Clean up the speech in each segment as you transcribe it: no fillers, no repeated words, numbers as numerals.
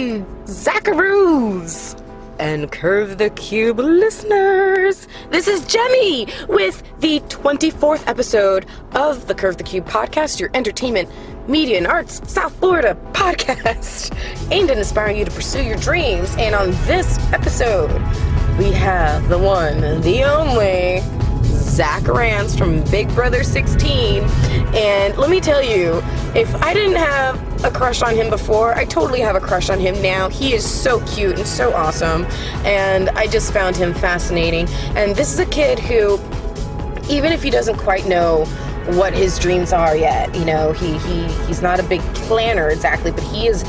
Welcome, Zacharoos and Curve the Cube listeners. This is Jemmy with the 24th episode of the Curve the Cube podcast, your entertainment, media, and arts South Florida podcast, aimed at inspiring you to pursue your dreams. And on this episode, we have the one, the only, Rance from Big Brother 16. And let me tell you, if I didn't have a crush on him before, I totally have a crush on him now. He is so cute and so awesome, and I just found him fascinating. And this is a kid who, even if he doesn't quite know what his dreams are yet, you know, he's not a big planner exactly, but he is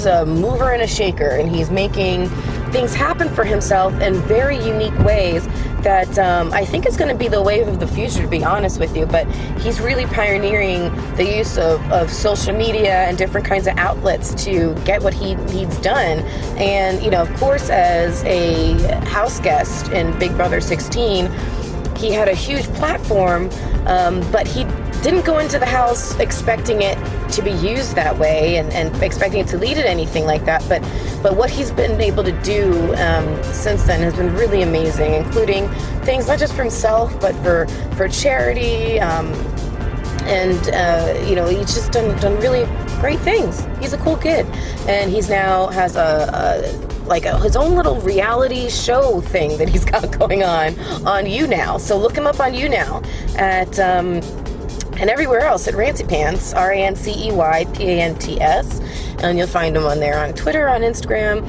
a mover and a shaker, and he's making things happen for himself in very unique ways that I think is going to be the wave of the future, to be honest with you. But he's really pioneering the use of social media and different kinds of outlets to get what he needs done. And, you know, of course, as a house guest in Big Brother 16, he had a huge platform, but he didn't go into the house expecting it to be used that way and expecting it to lead to anything like that. But what he's been able to do since then has been really amazing, including things not just for himself, but for charity. You know, he's just done really great things. He's a cool kid, and he's now has his own little reality show thing that he's got going on You Now. So look him up on You Now at and everywhere else at Rance Pants, RANCEYPANTS, and you'll find him on there on Twitter, on Instagram,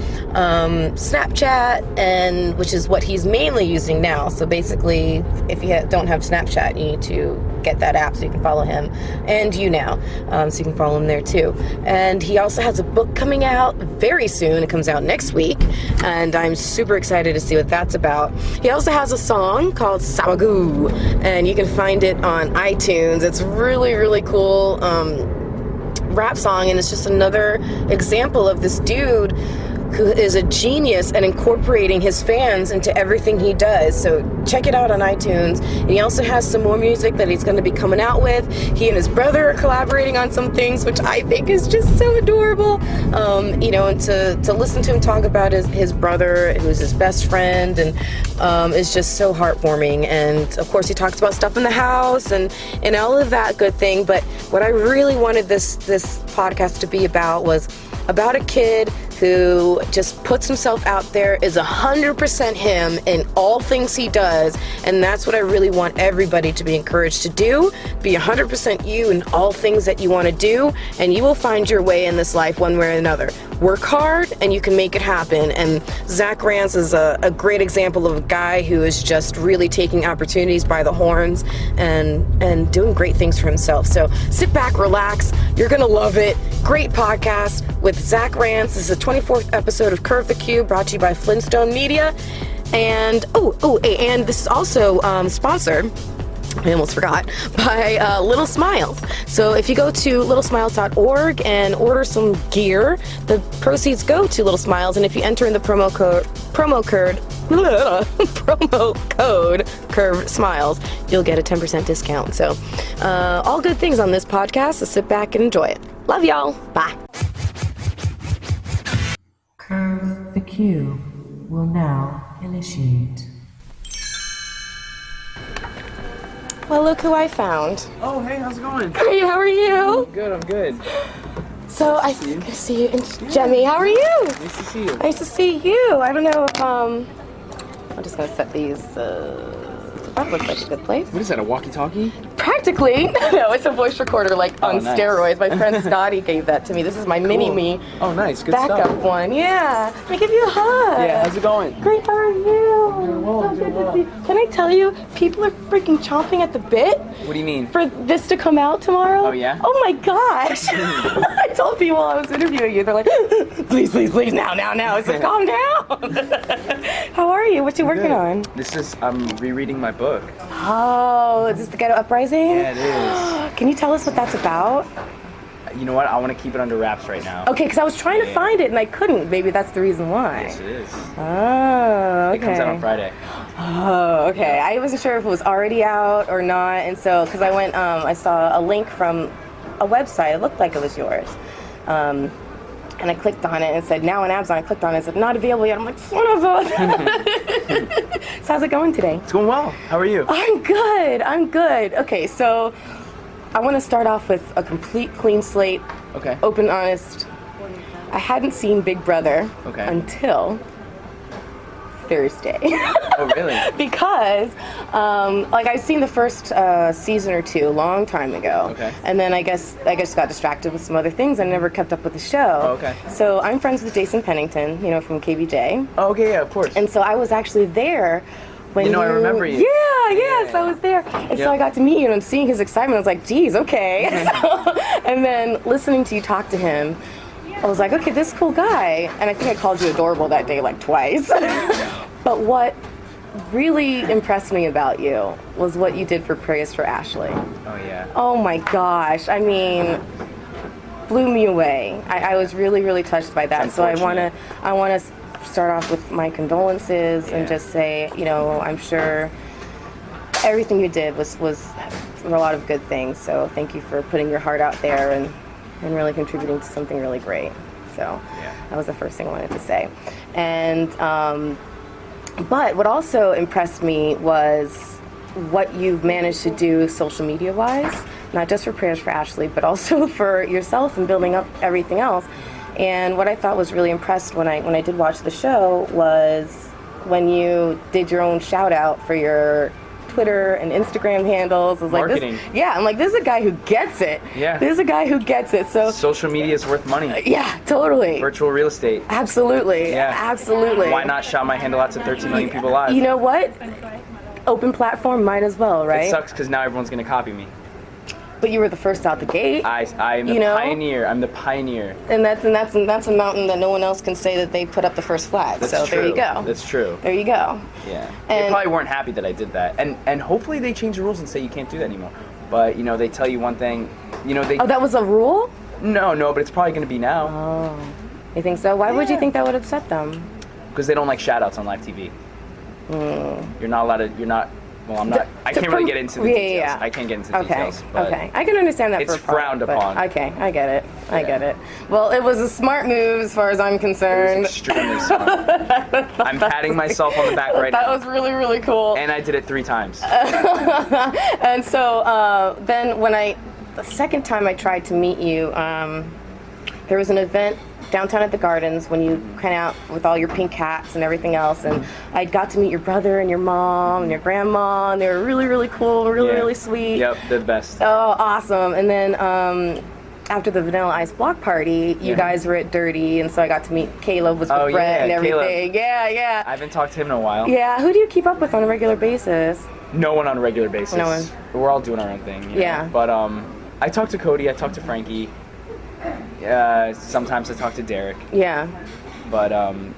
Snapchat, and which is what he's mainly using now. So basically, if you don't have Snapchat, you need to get that app so you can follow him, and You Now, so you can follow him there too. And he also has a book coming out very soon. It comes out next week, and I'm super excited to see what that's about. He also has a song called Sabagoo, and you can find it on iTunes. It's really, really cool rap song, and it's just another example of this dude who is a genius at incorporating his fans into everything he does. So check it out on iTunes. And he also has some more music that he's going to be coming out with. He and his brother are collaborating on some things, which I think is just so adorable. You know, and to listen to him talk about his brother, who's his best friend, and is just so heartwarming. And of course, he talks about stuff in the house and all of that good thing. But what I really wanted this podcast to be about was about a kid who just puts himself out there, is 100% him in all things he does, and that's what I really want everybody to be encouraged to do. Be 100% you in all things that you want to do, and you will find your way in this life one way or another. Work hard, and you can make it happen. And Rance is a great example of a guy who is just really taking opportunities by the horns and doing great things for himself. So sit back, relax. You're going to love it. Great podcast with Rance. This is the 24th episode of Curve the Cube, brought to you by Flintstone Media. And and this is also sponsored, I almost forgot, by Little Smiles. So if you go to littlesmiles.org and order some gear, the proceeds go to Little Smiles, and if you enter in the promo code Curve Smiles, you'll get a 10% discount. So all good things on this podcast, so sit back and enjoy it. Love y'all. Bye. Curve the Cube will now initiate. Well, look who I found. Oh, hey, how's it going? Hey, how are you? I'm good. So I think I see you. And Jemmy, how are you? Nice to see you. Nice to see you. I don't know if I'm just gonna set these. That looks like a good place. What is that, a walkie-talkie? Practically. No, it's a voice recorder, like on nice. Steroids. My friend Scotty gave that to me. This is my mini-me. Oh, nice. Good backup stuff. one. Yeah. Let me give you a hug. Yeah, how's it going? Great, how are you? Doing well, So good to see you. Can I tell you, people are freaking chomping at the bit. What do you mean? For this to come out tomorrow. Oh, yeah? Oh my gosh. I told people I was interviewing you. They're like, please, now. I said, calm down. How are you? What you working on? I'm rereading my book. Oh, is this the Ghetto Uprising? Yeah, it is. Can you tell us what that's about? You know what? I want to keep it under wraps right now. Okay, because I was trying to find it and I couldn't. Maybe that's the reason why. Yes, it is. Oh, okay. It comes out on Friday. Oh, okay. I wasn't sure if it was already out or not, and so because I went, I saw a link from a website. It looked like it was yours, And I clicked on it and it said, now on Amazon. I clicked on it and it said, not available yet. I'm like, son of a... So how's it going today? It's going well. How are you? I'm good. Okay, so I want to start off with a complete clean slate. Okay. Open, honest. I hadn't seen Big Brother until Thursday. Oh, really? Because, I've seen the first season or two a long time ago. Okay. And then I guess got distracted with some other things and never kept up with the show. Oh, okay. So I'm friends with Jason Pennington, from KBJ. Oh, okay, yeah, of course. And so I was actually there when I remember you. Yeah, so I was there. And so I got to meet you and seeing his excitement, I was like, geez, okay. And then listening to you talk to him, I was like, okay, this cool guy. And I think I called you adorable that day like twice. But what really impressed me about you was what you did for Prayers for Ashley. Oh, yeah. Oh my gosh. I mean, blew me away. I was really, really touched by that. So I want to start off with my condolences and just say, I'm sure everything you did was a lot of good things. So thank you for putting your heart out there and really contributing to something really great. So that was the first thing I wanted to say. And but what also impressed me was what you've managed to do social media wise, not just for Prayers for Ashley, but also for yourself and building up everything else. And what I thought was really impressed when I did watch the show was when you did your own shout out for your Twitter and Instagram handles. I was marketing. I'm like, this is a guy who gets it. Yeah. This is a guy who gets it. So social media is worth money. Yeah, totally. Virtual real estate. Absolutely. Yeah. Absolutely. Why not shout my handle out to 13 million people live? You know what? Open platform, might as well, right? It sucks because now everyone's going to copy me. But you were the first out the gate. I am the pioneer. I'm the pioneer. And that's a mountain that no one else can say that they put up the first flag. That's so true. There you go. That's true. There you go. Yeah. And they probably weren't happy that I did that. And hopefully they change the rules and say you can't do that anymore. But they tell you one thing. Oh, that was a rule? No, but it's probably going to be now. Oh. You think so? Why would you think that would upset them? Because they don't like shout outs on live TV. You're not allowed to. Well, I'm not. I can't really get into the details. Yeah. I can't get into the details. But okay. I can understand that. It's for a part, frowned upon. Okay, I get it. I get it. Well, it was a smart move as far as I'm concerned. It was extremely smart. I'm patting myself on the back right now. That was really, really cool. And I did it 3 times. And so then the second time I tried to meet you, there was an event downtown at the Gardens when you went out with all your pink hats and everything else, and I got to meet your brother and your mom and your grandma, and they were really, really cool, really sweet. Yep, they're the best. Oh, awesome. And then after the Vanilla Ice block party, you guys were at Dirty, and so I got to meet Caleb with Brett and everything. Caleb. Yeah. I haven't talked to him in a while. Yeah, who do you keep up with on a regular basis? No one on a regular basis. No one. We're all doing our own thing. Yeah. But I talked to Cody, I talked to Frankie. Sometimes I talk to Derek. Yeah. But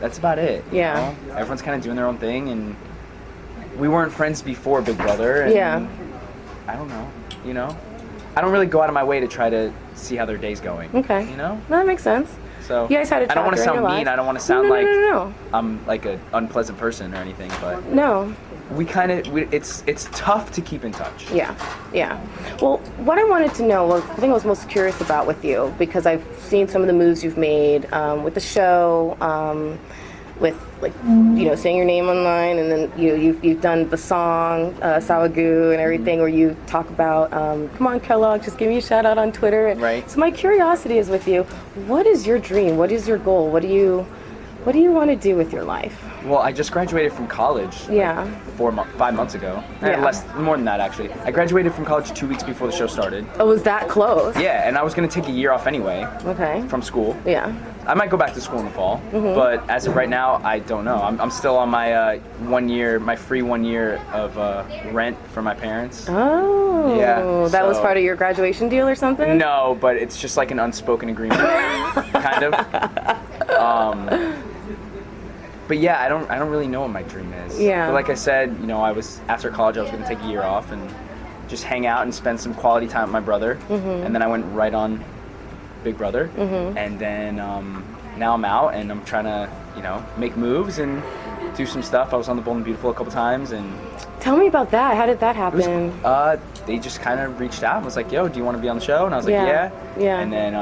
that's about it. Yeah. Everyone's kind of doing their own thing, and we weren't friends before Big Brother. And I don't know. I don't really go out of my way to try to see how their day's going. Okay. No, that makes sense. So you guys had a I don't want to sound mean. life. I don't want to sound No. I'm like an unpleasant person or anything. But no. It's tough to keep in touch. Yeah. Well, what I wanted to know, the thing I was most curious about with you, because I've seen some of the moves you've made with the show, with saying your name online, and then you've done the song Sawagoo and everything, where you talk about come on Kellogg, just give me a shout out on Twitter. Right. So my curiosity is with you, what is your dream? What is your goal? What do you want to do with your life? Well, I just graduated from college. Yeah. 5 months ago. More than that, actually. I graduated from college 2 weeks before the show started. Oh, was that close? Yeah, and I was going to take a year off anyway. Okay. From school. Yeah. I might go back to school in the fall, but as of right now, I don't know. I'm still on my my free 1 year of rent from my parents. Oh. Yeah. That was part of your graduation deal or something? No, but it's just like an unspoken agreement, kind of. But yeah, I don't really know what my dream is. Yeah. But like I said, after college, I was going to take a year off and just hang out and spend some quality time with my brother. And then I went right on Big Brother. And then now I'm out and I'm trying to, make moves and do some stuff. I was on the Bold and Beautiful a couple times, and tell me about that. How did that happen? They just kind of reached out and was like, "Yo, do you want to be on the show?" And I was like, "Yeah." Yeah. And then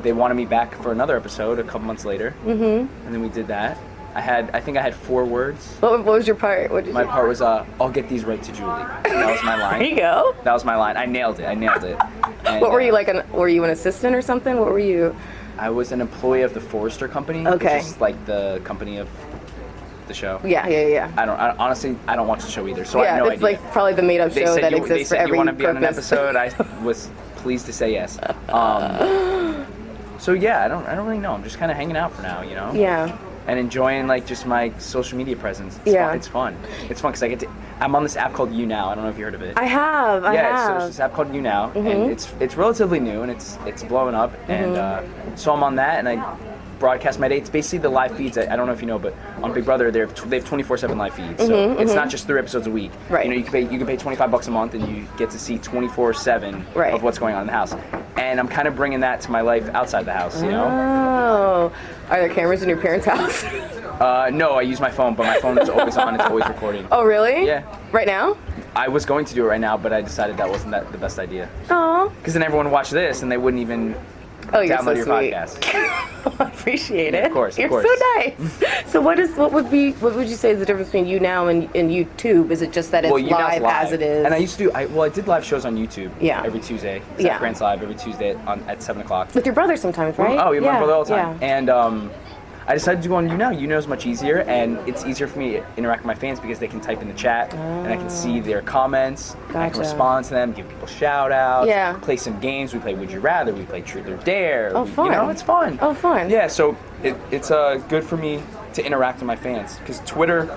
they wanted me back for another episode a couple months later, and then we did that. I think I had 4 words. What was your part? My part was, I'll get these right to Julie. That was my line. There you go. That was my line. I nailed it. And, What were you like? Were you an assistant or something? What were you? I was an employee of the Forrester Company, Okay. which is like the company of the show. Yeah. Honestly, I don't watch the show either, so I have no it's idea. like probably the made-up show that exists for every you want to be on an purpose. episode. I was pleased to say yes. So yeah, I don't really know. I'm just kind of hanging out for now, you know. Yeah. And enjoying like just my social media presence. It's fun. It's fun because I'm on this app called You Now. I don't know if you heard of it. I have. So it's this app called You Now, and it's relatively new and it's blowing up. And so I'm on that, and I broadcast my day. It's basically the live feeds. I don't know if you know, but on Big Brother they have 24/7 live feeds. So it's not just 3 episodes a week. Right. You know, you can pay $25 a month, and you get to see 24/7 Right. of what's going on in the house. And I'm kind of bringing that to my life outside the house. You know. Oh. Are there cameras in your parents' house? No, I use my phone, but my phone is always on. It's always recording. Oh, really? Yeah. Right now? I was going to do it right now, but I decided that wasn't the best idea. Oh. Because then everyone would watch this, and they wouldn't even You're download so your sweet. podcast. I appreciate it. Of course. You're so nice. So what would you say is the difference between You Now and YouTube? Is it just that it's You Now's live as it is? And I used to I did live shows on YouTube. Yeah. Every Tuesday. Yeah. Rance Live every Tuesday at 7 o'clock. With your brother sometimes, right? Oh, yeah, my brother all the time. Yeah. And I decided to go on You Now. You Know is much easier, and it's easier for me to interact with my fans because they can type in the chat, and I can see their comments. I can Gotcha. respond to them, give people shout outs, Yeah. play some games. We play Would You Rather, we play Truth or Dare. Oh, fun. You know, it's fun. Oh, fun. Yeah, so it's good for me to interact with my fans because Twitter,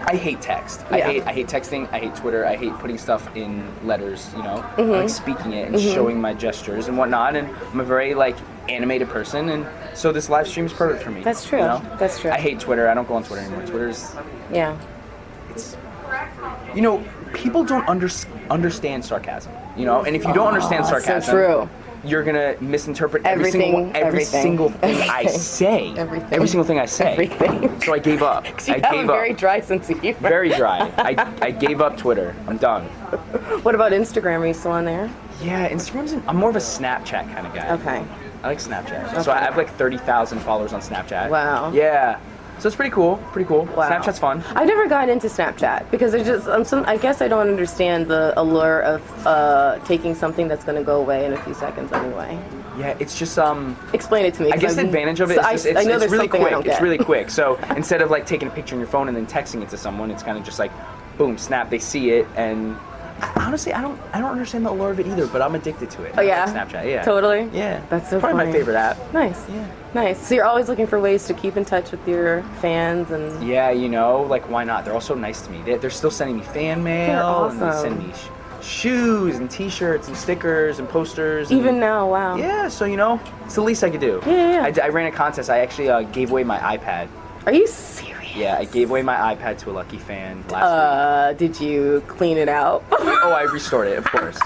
I hate text. Yeah. I hate texting. I hate Twitter. I hate putting stuff in letters. You know, I like speaking it and showing my gestures and whatnot. And I'm a very animated person, and so this live stream is perfect for me. That's true. You know? That's true. I hate Twitter. I don't go on Twitter anymore. Twitter's people don't understand sarcasm. You know, and if you don't understand sarcasm, so true. You're gonna misinterpret every Everything, single thing I say. Everything. Every single thing I say. Everything. So I gave up. You I have gave a up. very dry sense of humor. Very dry. I gave up Twitter. I'm done. What about Instagram? Are you still on there? Yeah, I'm more of a Snapchat kind of guy. Okay. I like Snapchat. So I have 30,000 followers on Snapchat. Wow. Yeah. So it's pretty cool. Wow. Snapchat's fun. I've never gotten into Snapchat because I guess I don't understand the allure of taking something that's going to go away in a few seconds anyway. Yeah, it's just Explain it to me. I guess the advantage of it is I know it's there's really something I quick. don't get. It's really quick. So instead of taking a picture on your phone and then texting it to someone, it's kind of just boom, snap. They see it, and honestly, I don't understand the allure of it either. But I'm addicted to it. Oh yeah. Snapchat. Yeah. Totally. Yeah. That's so probably funny. my favorite app. Nice. Yeah. Nice. So you're always looking for ways to keep in touch with your fans and. Yeah, why not? They're all so nice to me. They're still sending me fan mail. They're awesome. And they send me shoes and T-shirts and stickers and posters. Even and, now, wow. Yeah, so it's the least I could do. Yeah. I ran a contest. I actually gave away my iPad. Are you serious? Yeah, I gave away my iPad to a lucky fan last week. Did you clean it out? Oh, I restored it, of course.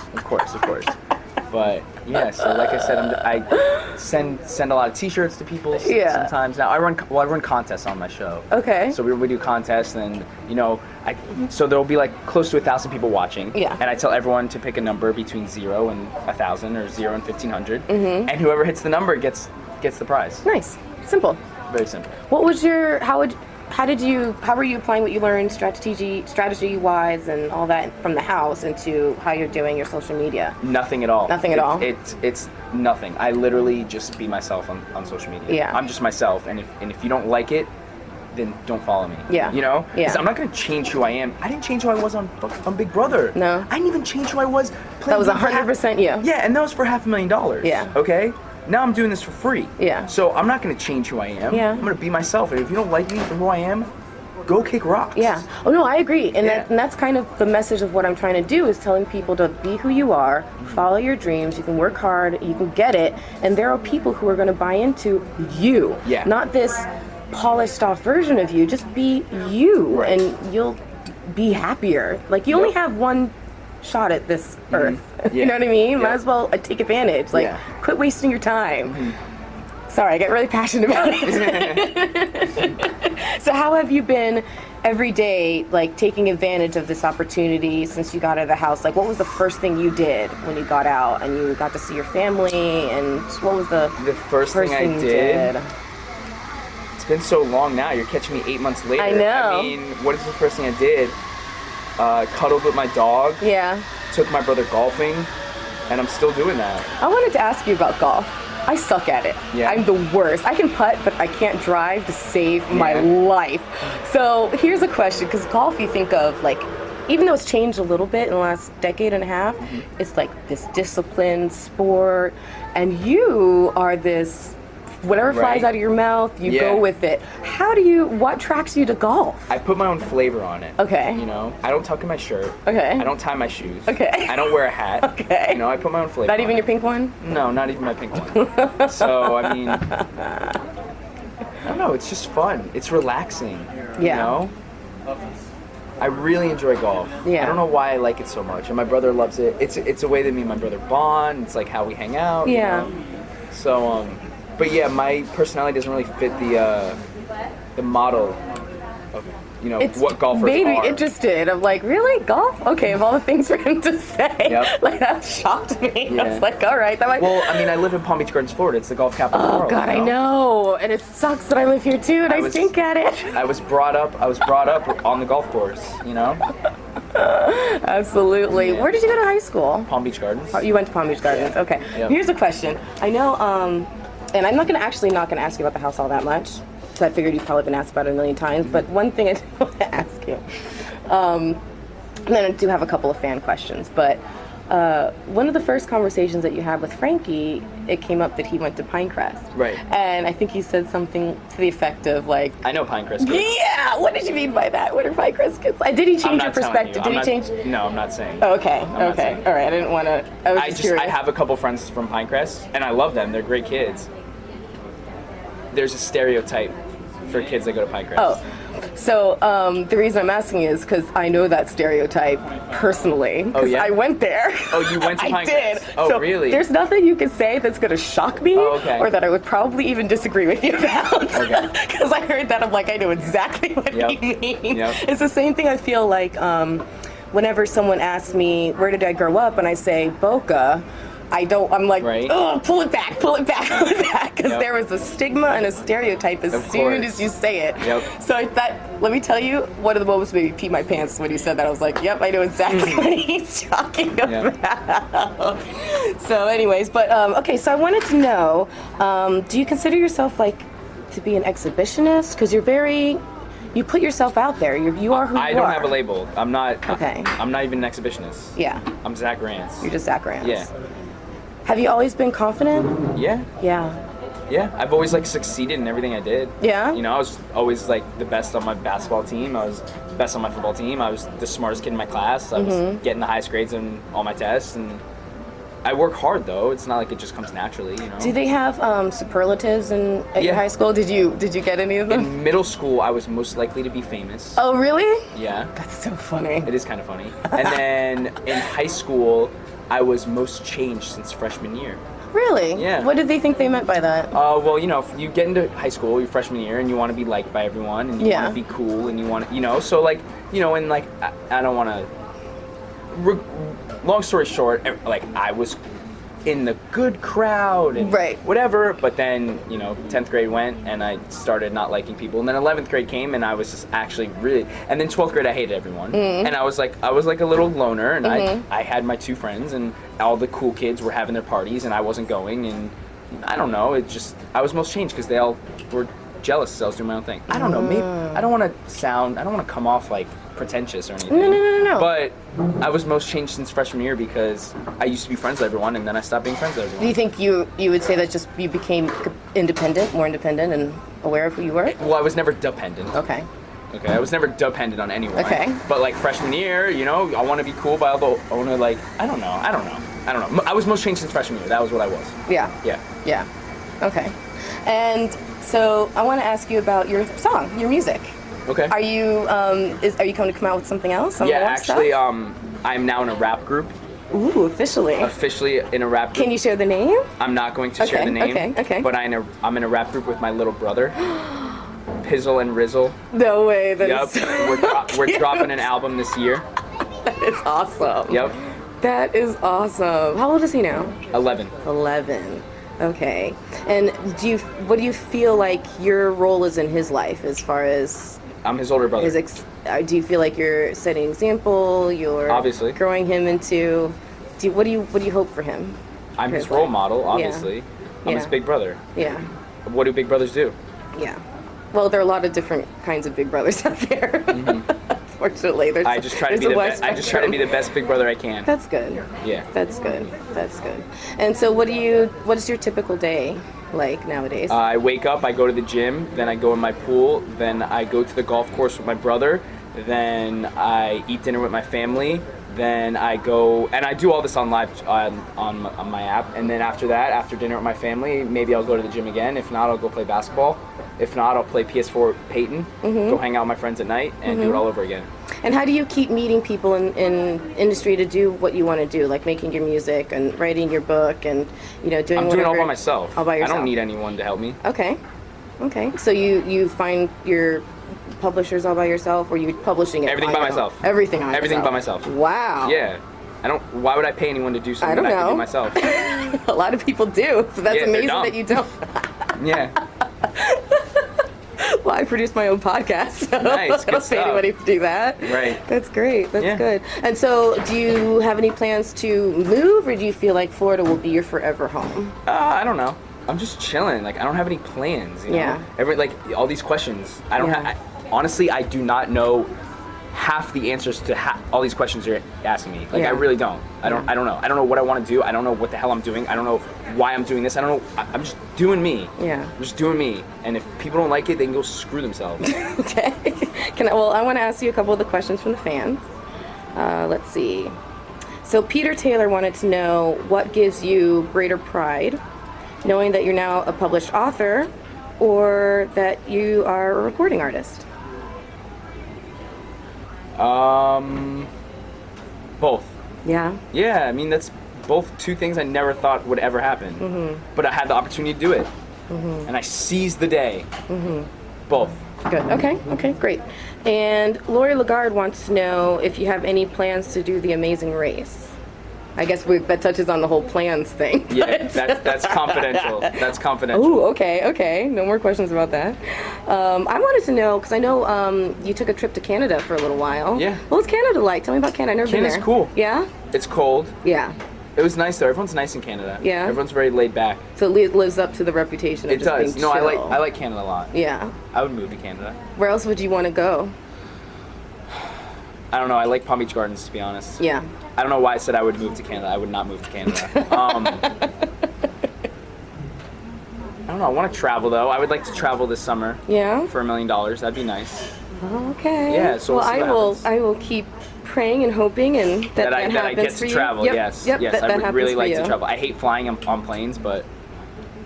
But yeah, so like I said, I send a lot of T-shirts to people sometimes. Now I run contests on my show. Okay. So we do contests, and so there'll be close to 1,000 people watching. Yeah. And I tell everyone to pick a number between 0 and 1,000 or 0 and 1,500, and whoever hits the number gets the prize. Nice. Simple. Very simple. What was how were you applying what you learned strategy wise and all that from the house into how you're doing your social media? Nothing at all. Nothing at all? It's nothing. I literally just be myself on social media. Yeah. I'm just myself, and if you don't like it, then don't follow me. Yeah. Yeah. Yeah. I'm not gonna change who I am. I didn't change who I was on Big Brother. No. I didn't even change who I was That playing. was 100% you. Yeah, and that was for $500,000. Yeah. Okay. Now I'm doing this for free. Yeah. So I'm not gonna change who I am. Yeah. I'm gonna be myself, and if you don't like me for who I am, go kick rocks. Yeah. Oh no, I agree, and Yeah. that's kind of the message of what I'm trying to do is telling people to be who you are, follow your dreams. You can work hard, you can get it, and there are people who are going to buy into you. Yeah. Not this polished off version of you. Just be you, Right. and you'll be happier. You only have one shot at this earth. You Yeah. know what I mean? Might Yeah. as well take advantage. Yeah. Quit wasting your time. Sorry, I get really passionate about it. So how have you been every day, like taking advantage of this opportunity since you got out of the house? Like, what was the first thing you did when you got out and you got to see your family? And what was the first thing I you did? It's been so long now. You're catching me 8 months later. I know. I mean, what is the first thing I did? Cuddled with my dog. Yeah. Took my brother golfing, and I'm still doing that. I wanted to ask you about golf. I suck at it. Yeah. I'm the worst. I can putt, but I can't drive to save my life. So here's a question, because golf, you think of like, even though it's changed a little bit in the last decade and a half, it's like this disciplined sport, and you are this, whatever flies out of your mouth, you go with it. What attracts you to golf? I put my own flavor on it. Okay. You know, I don't tuck in my shirt. Okay. I don't tie my shoes. Okay. I don't wear a hat. Okay. You know, I put my own flavor Not on even it. your pink one? No, not even my pink one. So, I mean, I don't know, it's just fun. It's relaxing. You know? I really enjoy golf. Yeah. I don't know why I like it so much. And my brother loves it. It's a way that me and my brother bond. It's like how we hang out. Yeah. You know? So, but yeah, my personality doesn't really fit the model of, you know, what golfers maybe are. it just did. I'm like, really? Golf? Okay, of all the things for him to say. Like, that shocked me. I was like, all right. That might... Well, I mean, I live in Palm Beach Gardens, Florida. It's the golf capital of the world. Oh, God, I know. And it sucks that I live here, too, and I stink at it. I was brought up on the golf course, you know? Absolutely. Yeah. Where did you go to high school? Palm Beach Gardens. Oh, you went to Palm Beach Gardens. Yeah. Okay. Yep. Here's a question. I know, and I'm not going to ask you about the house all that much, because I figured you've probably been asked about it a million times, but one thing I do want to ask you, and then I do have a couple of fan questions, but one of the first conversations that you had with Frankie, it came up that he went to Pinecrest. Right. And I think he said something to the effect of like... I know Pinecrest kids. Yeah! What did you mean by that? What are Pinecrest kids like? Did he change your perspective? Did he change... No, I'm not saying. Oh, okay, okay. All right, I didn't want to... I have a couple friends from Pinecrest, and I love them. They're great kids. There's a stereotype for kids that go to Pinecrest. Oh, so the reason I'm asking is because I know that stereotype personally. Oh, yeah? I went there. Oh, you went to Pinecrest? I did. Oh, so really? There's nothing you can say that's going to shock me or that I would probably even disagree with you about. Okay. Because I heard that, I'm like, I know exactly what you mean. Yep. It's the same thing I feel like whenever someone asks me, where did I grow up? And I say, Boca. I'm like, oh, pull it back, because there was a stigma and a stereotype as soon as you say it. Yep. So let me tell you, one of the moments made me pee my pants when he said that. I was like, yep, I know exactly what he's talking about. So anyways, but okay, so I wanted to know, do you consider yourself like to be an exhibitionist? Because you put yourself out there. You are who you are. I don't have a label. I'm not. Okay. I'm not even an exhibitionist. Yeah. I'm Zach Rance. You're just Zach Rance. Yeah. Have you always been confident? Yeah. Yeah. Yeah. I've always like succeeded in everything I did. Yeah. You know, I was always like the best on my basketball team. I was the best on my football team. I was the smartest kid in my class. I was getting the highest grades in all my tests, and I work hard though. It's not like it just comes naturally, you know. Do they have superlatives at your high school? Did you get any of them? In middle school, I was most likely to be famous. Oh, really? Yeah. That's so funny. It is kind of funny. And then in high school, I was most changed since freshman year. Really? Yeah. What did they think they meant by that? Well, you know, if you get into high school, your freshman year, and you want to be liked by everyone, and you want to be cool, and you want to, you know, so like, you know, and like, I don't want to, long story short, like, I was in the good crowd and whatever, but then, you know, 10th grade went and I started not liking people, and then 11th grade came and I was just actually really, and then 12th grade I hated everyone, and I was like a little loner, and I had my two friends, and all the cool kids were having their parties and I wasn't going, and I don't know, it just, I was most changed because they all were jealous because I was doing my own thing. I don't know, maybe, I don't want to come off like pretentious or anything. No. But I was most changed since freshman year because I used to be friends with everyone, and then I stopped being friends with everyone. Do you think you would say that just you became more independent and aware of who you were? Well, I was never dependent. Okay, I was never dependent on anyone. Okay. But like freshman year, you know, I want to be cool, but I want to like, I don't know. I was most changed since freshman year. That was what I was. Yeah. Okay. And so I want to ask you about your song, your music. Okay. Are you coming to come out with something else? Yeah, actually, I'm now in a rap group. Ooh, officially. Officially in a rap group. Can you share the name? I'm not going to share the name. Okay. But I'm in a rap group with my little brother. Pizzle and Rizzle. No way. That Yep. is so We're dropping an album this year. That is awesome. Yep. That is awesome. How old is he now? 11. 11. Okay. And what do you feel like your role is in his life as far as I'm his older brother. do you feel like you're setting an example? You're Obviously. growing him into. What do you hope for him? I'm for his his role life? model, obviously. Yeah. I'm his Yeah. big brother. Yeah. What do big brothers do? Yeah. Well, there are a lot of different kinds of big brothers out there. Fortunately, I just try to be the best big brother I can. That's good. Yeah. That's good. That's good. And so, what is your typical day like nowadays? I wake up, I go to the gym, then I go in my pool, then I go to the golf course with my brother, then I eat dinner with my family, then I go, and I do all this on live on my app, and then after that, after dinner with my family, maybe I'll go to the gym again. If not, I'll go play basketball. If not, I'll play PS4 with Peyton, go hang out with my friends at night, and do it all over again. And how do you keep meeting people in industry to do what you want to do, like making your music and writing your book and doing I'm doing it whatever? all by myself. All by yourself. I don't need anyone to help me. Okay. So you find your publishers all by yourself, or you publishing it? Everything by myself. Everything on Everything yourself. by myself. Wow. Yeah. Why would I pay anyone to do something I don't that I can know. do myself? A lot of people do. So that's Yeah, they're amazing dumb. that you don't. Yeah. Well, I produce my own podcast, so Nice, I good don't pay stuff. anybody to do that. Right. That's great. That's Yeah. good. And so, do you have any plans to move, or do you feel like Florida will be your forever home? I don't know. I'm just chilling. Like, I don't have any plans. You know? Yeah. All these questions. I don't Yeah. honestly, I do not know half the answers to all these questions you're asking me. Like, Yeah. I really don't. I don't know. I don't know what I want to do. I don't know what the hell I'm doing. I don't know why I'm doing this. I don't know. I'm just doing me. Yeah. I'm just doing me. And if people don't like it, they can go screw themselves. Okay. I want to ask you a couple of the questions from the fans. Let's see. So Peter Taylor wanted to know what gives you greater pride, knowing that you're now a published author, or that you are a recording artist. Both. Yeah. Yeah, I mean, that's both two things I never thought would ever happen. But I had the opportunity to do it. And I seized the day. Both. Good. Okay, great. And Lori Lagarde wants to know if you have any plans to do the Amazing Race. I guess that touches on the whole plans thing. Yeah, that's confidential. That's confidential. Ooh, okay. No more questions about that. I wanted to know, because I know you took a trip to Canada for a little while. Yeah. What was Canada like? Tell me about Canada. I've never been there. Canada's cool. Yeah? It's cold. Yeah. It was nice though. Everyone's nice in Canada. Yeah? Everyone's very laid back. So it lives up to the reputation of It just does. being No, I chill. like Canada a lot. Yeah. I would move to Canada. Where else would you want to go? I don't know. I like Palm Beach Gardens, to be honest. Yeah. I don't know why I said I would move to Canada. I would not move to Canada. I don't know. I want to travel though. I would like to travel this summer. Yeah? For $1 million. That'd be nice. Okay. Yeah, so we'll see what happens. I will keep praying and hoping and that I happens get for to you. travel. Yep. Yes. Yep. Yes. That I would happens really for like you. to travel. I hate flying on planes, but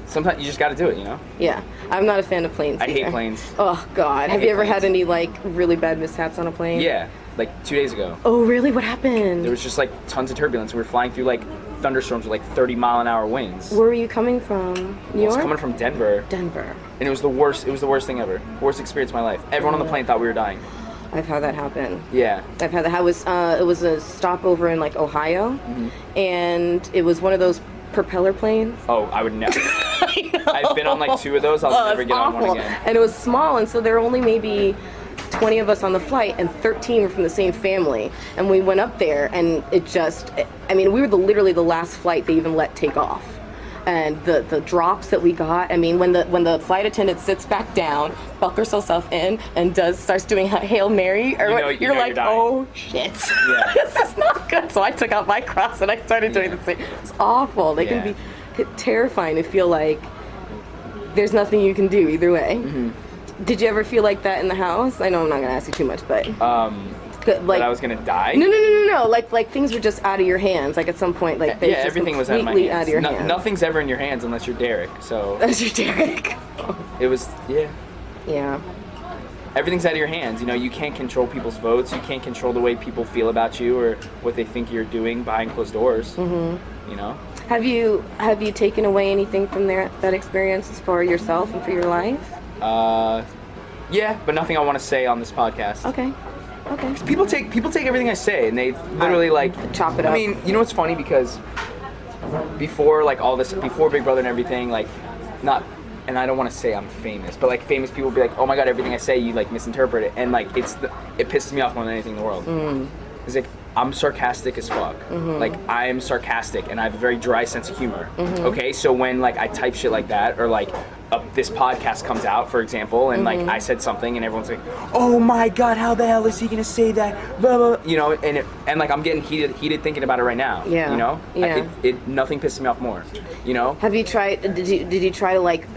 sometimes you just got to do it. You know. Yeah. I'm not a fan of planes. I hate either. planes. Oh God. Have hate you ever had planes. any like really bad mishaps on a plane? Yeah. Like 2 days ago. Oh really? What happened? There was just like tons of turbulence. We were flying through like thunderstorms with like 30-mile-an-hour winds. Where were you coming from? New I was York? coming from Denver, Denver. and it was the worst. It was the worst thing ever. Worst experience of my life. Everyone on the plane thought we were dying. I've had that happen. Yeah. I've had that. It was a stopover in like Ohio, and it was one of those propeller planes. Oh, I would never. I've been on like 2 of those. I'll never it's get on awful. one again. And it was small, and so there were only maybe 20 of us on the flight, and 13 were from the same family. And we went up there, and we were literally the last flight they even let take off. And the drops that we got, when the flight attendant sits back down, buckles herself in, and starts doing Hail Mary, you're like, dying. oh shit, Yeah. this is not good. So I took out my cross and I started doing the same. It's awful. They can be terrifying to feel like there's nothing you can do either way. Did you ever feel like that in the house? I know I'm not gonna ask you too much, but That I was gonna die. No. Like things were just out of your hands. Like at some point, like they just everything was out of my completely hands. out of your hands. Nothing's ever in your hands unless you're Derek. So That's your Derek. it was Yeah. Everything's out of your hands. You can't control people's votes. You can't control the way people feel about you or what they think you're doing behind closed doors. Have you taken away anything from that experience for yourself and for your life? Yeah, but nothing I want to say on this podcast. Okay. People take everything I say and they literally like chop it up. I mean, you know what's funny, because before like all this, before Big Brother and everything, like not, and I don't want to say I'm famous, but like famous people be like, oh my god, everything I say you like misinterpret it, and like it pisses me off more than anything in the world. It's like I'm sarcastic as fuck. Like I am sarcastic and I have a very dry sense of humor. Okay, so when like I type shit like that, or like this podcast comes out, for example, and like I said something and everyone's like, oh my god, how the hell is he gonna say that, blah, blah, you know, and like I'm getting heated thinking about it right now. Yeah. You know. Yeah. Nothing pisses me off more. You know. Have you tried? Did you try to like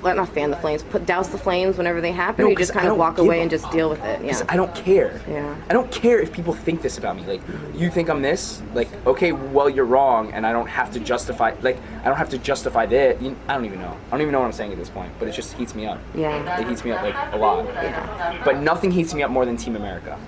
not fan the flames, douse the flames whenever they happen? No, or you just kind of walk away and just deal with it? Yeah. I don't care. Yeah. I don't care if people think this about me. Like, you think I'm this? Like, okay, well, you're wrong, and I don't have to justify. Like, I don't have to justify that. I don't even know. I don't even know what I'm saying at this point. But it just heats me up. Yeah. It heats me up like a lot. Yeah. But nothing heats me up more than Team America.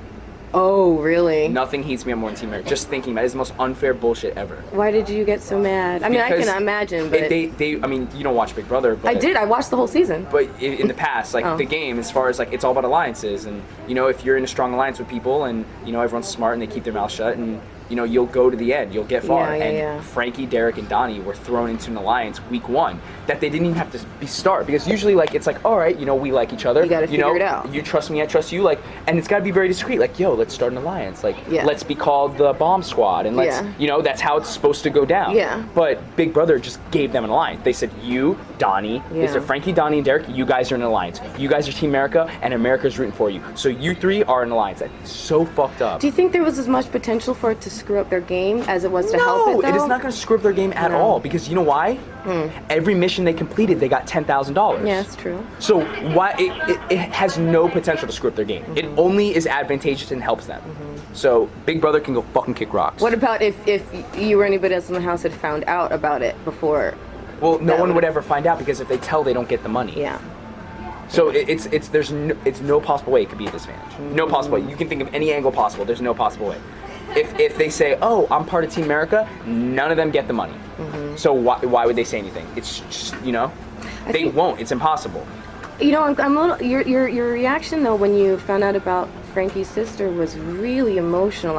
Oh, really? Nothing heats me up more than Team America. Just thinking about it is the most unfair bullshit ever. Why did you get so mad? I mean, Because I can imagine, but I mean, you don't watch Big Brother, but I did. I watched the whole season. But in the past, like the game, as far as like, it's all about alliances, and you know, if you're in a strong alliance with people, and you know everyone's smart and they keep their mouth shut, and you know you'll go to the end, you'll get far. Yeah. Frankie, Derek, and Donnie were thrown into an alliance week 1 that they didn't even have to start, because usually like it's like, all right, you know, we like each other. You gotta figure know, it out. You trust me, I trust you, like, and it's got to be very discreet. Like, yo, let's start an alliance. Like, let's be called the Bomb Squad, and let's, you know, that's how it's supposed to go down. Yeah. But Big Brother just gave them an alliance. They said, you, Donnie, they said Frankie, Donnie, and Derek, you guys are in an alliance. You guys are Team America, and America's rooting for you. So you 3 are an alliance. That's so fucked up. Do you think there was as much potential for it to screw up their game as it was to help it, though? No, it is not going to screw up their game at all, because you know why? Every mission they completed, they got $10,000. Yeah, that's true. So why it has no potential to screw up their game. It only is advantageous and helps them. So Big Brother can go fucking kick rocks. What about if you or anybody else in the house had found out about it before? Well, no one would ever find out, because if they tell, they don't get the money. Yeah. So it's no possible way it could be a disadvantage. No possible way. You can think of any angle possible. There's no possible way. If they say, oh, I'm part of Team America, none of them get the money. So why would they say anything? It's just, you know, they won't. It's impossible. You know, I'm a little. Your reaction though when you found out about Frankie's sister was really emotional.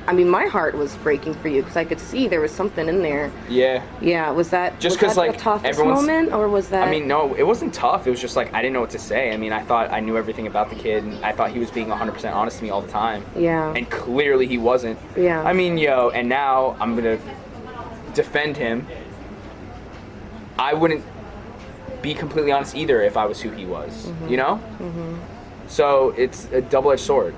I mean, my heart was breaking for you, because I could see there was something in there. Yeah. Yeah. Was that just because like the toughest everyone's moment, or was that? I mean, no, it wasn't tough. It was just like I didn't know what to say. I mean, I thought I knew everything about the kid, and I thought he was being 100% honest to me all the time. Yeah. And clearly he wasn't. Yeah. I mean, and now I'm gonna defend him. I wouldn't be completely honest either if I was who he was. You know. So it's a double-edged sword.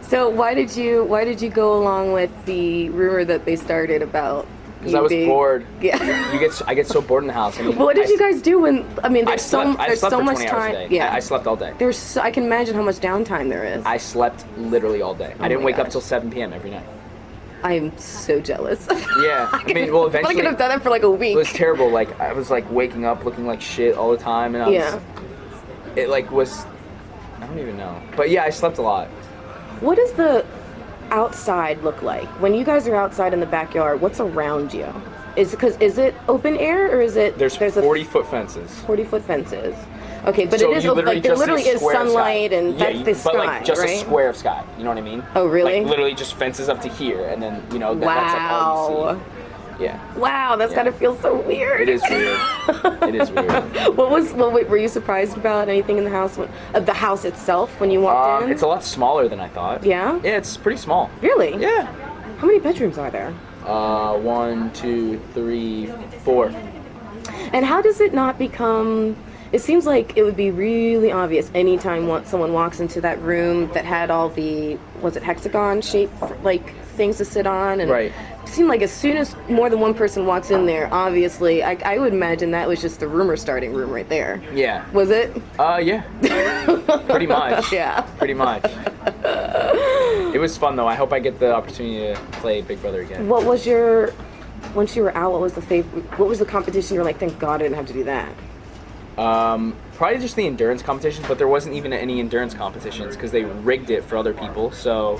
So why did you go along with the rumor that they started about? Because I was bored. Yeah. I get so bored in the house. I mean, what did you guys do when? I mean, I there's slept so for much 20 hours time. a day. Yeah. I slept all day. I can imagine how much downtime there is. I slept literally all day. I didn't my wake up gosh. till 7 p.m. every night. I am so jealous. Yeah. I mean, well, eventually. I could have done it for like a week. It was terrible. Like, I was like waking up looking like shit all the time, and it like was, I don't even know. But yeah, I slept a lot. What does the outside look like when you guys are outside in the backyard? What's around you? Is it open air, or is it? There's 40-foot fences. 40-foot fences. Okay, but So it is you like there literally is square of sunlight sky. and that's the sky, but like just right? a square of sky. You know what I mean? Oh, really? Like literally just fences up to here, and then that's like all you see. Yeah. Wow, that's gotta feel so weird. It is weird. It is weird. What were you surprised about? Anything in the house? The house itself when you walked in? It's a lot smaller than I thought. Yeah? Yeah, it's pretty small. Really? Yeah. How many bedrooms are there? 1, 2, 3, 4. And how does it not become? It seems like it would be really obvious anytime someone walks into that room that had all the, was it hexagon shaped like things to sit on? And right. It seemed like as soon as more than one person walks in there, obviously, I would imagine that was just the rumor starting room right there. Yeah. Was it? Yeah. Pretty much. Yeah. Pretty much. It was fun though. I hope I get the opportunity to play Big Brother again. What was once you were out, what was the competition you were like, thank God I didn't have to do that? Probably just the endurance competitions, but there wasn't even any endurance competitions because they rigged it for other people. So,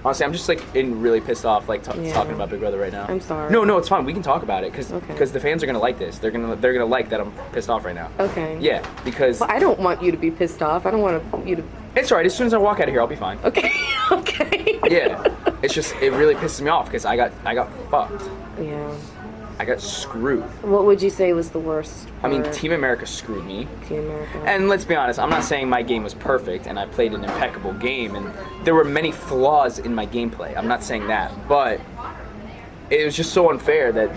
Honestly, I'm just like really pissed off like Yeah. talking about Big Brother right now. I'm sorry. No, it's fine. We can talk about it because Okay. the fans are gonna like this. They're gonna like that I'm pissed off right now. Okay. Yeah, because But I don't want you to be pissed off. I don't want you to. it's alright. As soon as I walk out of here, I'll be fine. Okay. Okay. Yeah, it's just it really pisses me off because I got fucked. Yeah. I got screwed. What would you say was the worst? I mean, part? Team America screwed me. Team America. And let's be honest, I'm not saying my game was perfect and I played an impeccable game and there were many flaws in my gameplay. I'm not saying that, but it was just so unfair that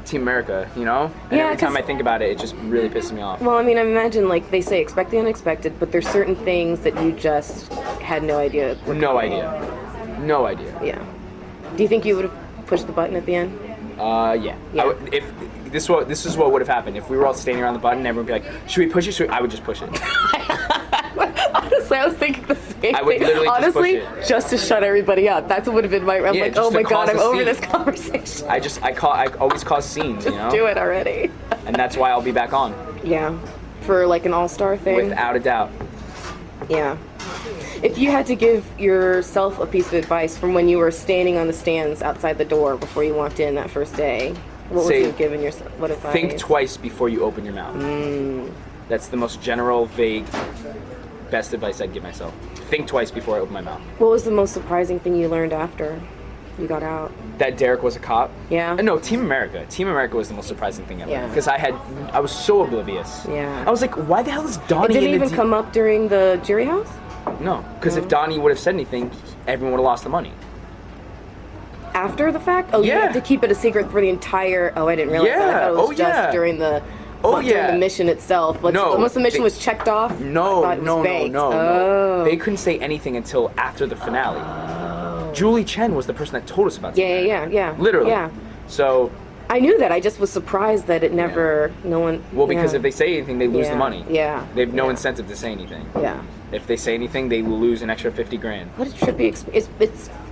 Team America, you know? And Yeah, every time 'cause- I think about it, it just really pisses me off. Well, I mean, I imagine like they say expect the unexpected, but there's certain things that you just had no idea. Were No coming. idea. No idea. Yeah. Do you think you would have pushed the button at the end? Yeah. Yeah. If this is what would have happened. If we were all standing around the button, everyone would be like, should we push it? I would just push it. Honestly, I was thinking the same I would thing. literally just Honestly, push it. just to shut everybody up. That's what would have been my. I'm Yeah, like, just oh to my god, cause I'm a over scene. this conversation. I always cause scenes, you know? Do it already. And that's why I'll be back on. Yeah. For like an all-star thing. Without a doubt. Yeah. If you had to give yourself a piece of advice from when you were standing on the stands outside the door before you walked in that first day, what would Say, you have given yourself? What advice? Think twice before you open your mouth. That's the most general, vague, best advice I'd give myself. Think twice before I open my mouth. What was the most surprising thing you learned after you got out? That Derek was a cop. Yeah. No, Team America. Team America was the most surprising thing ever. Yeah. Because I was so oblivious. Yeah. I was like, why the hell is Donnie It didn't in the even come up during the jury house? No, because if Donnie would have said anything, everyone would have lost the money. After the fact? Oh, you Yeah. have to keep it a secret for the entire. Oh, I didn't realize that. I Yeah. thought it was Oh, just yeah. during the. Oh, during yeah. the mission itself. No, Once the mission they- was checked off. I No, thought it was no, baked. no. Oh. They couldn't say anything until after the finale. Julie Chen was the person that told us about Team Yeah, America. yeah. Literally. Yeah. So, I knew that. I just was surprised that it never. No one. well, because yeah. if they say anything, they lose Yeah, the money. yeah, They have no yeah. incentive to say anything. Yeah. If they say anything, they will lose an extra 50 grand. What a trippy experience.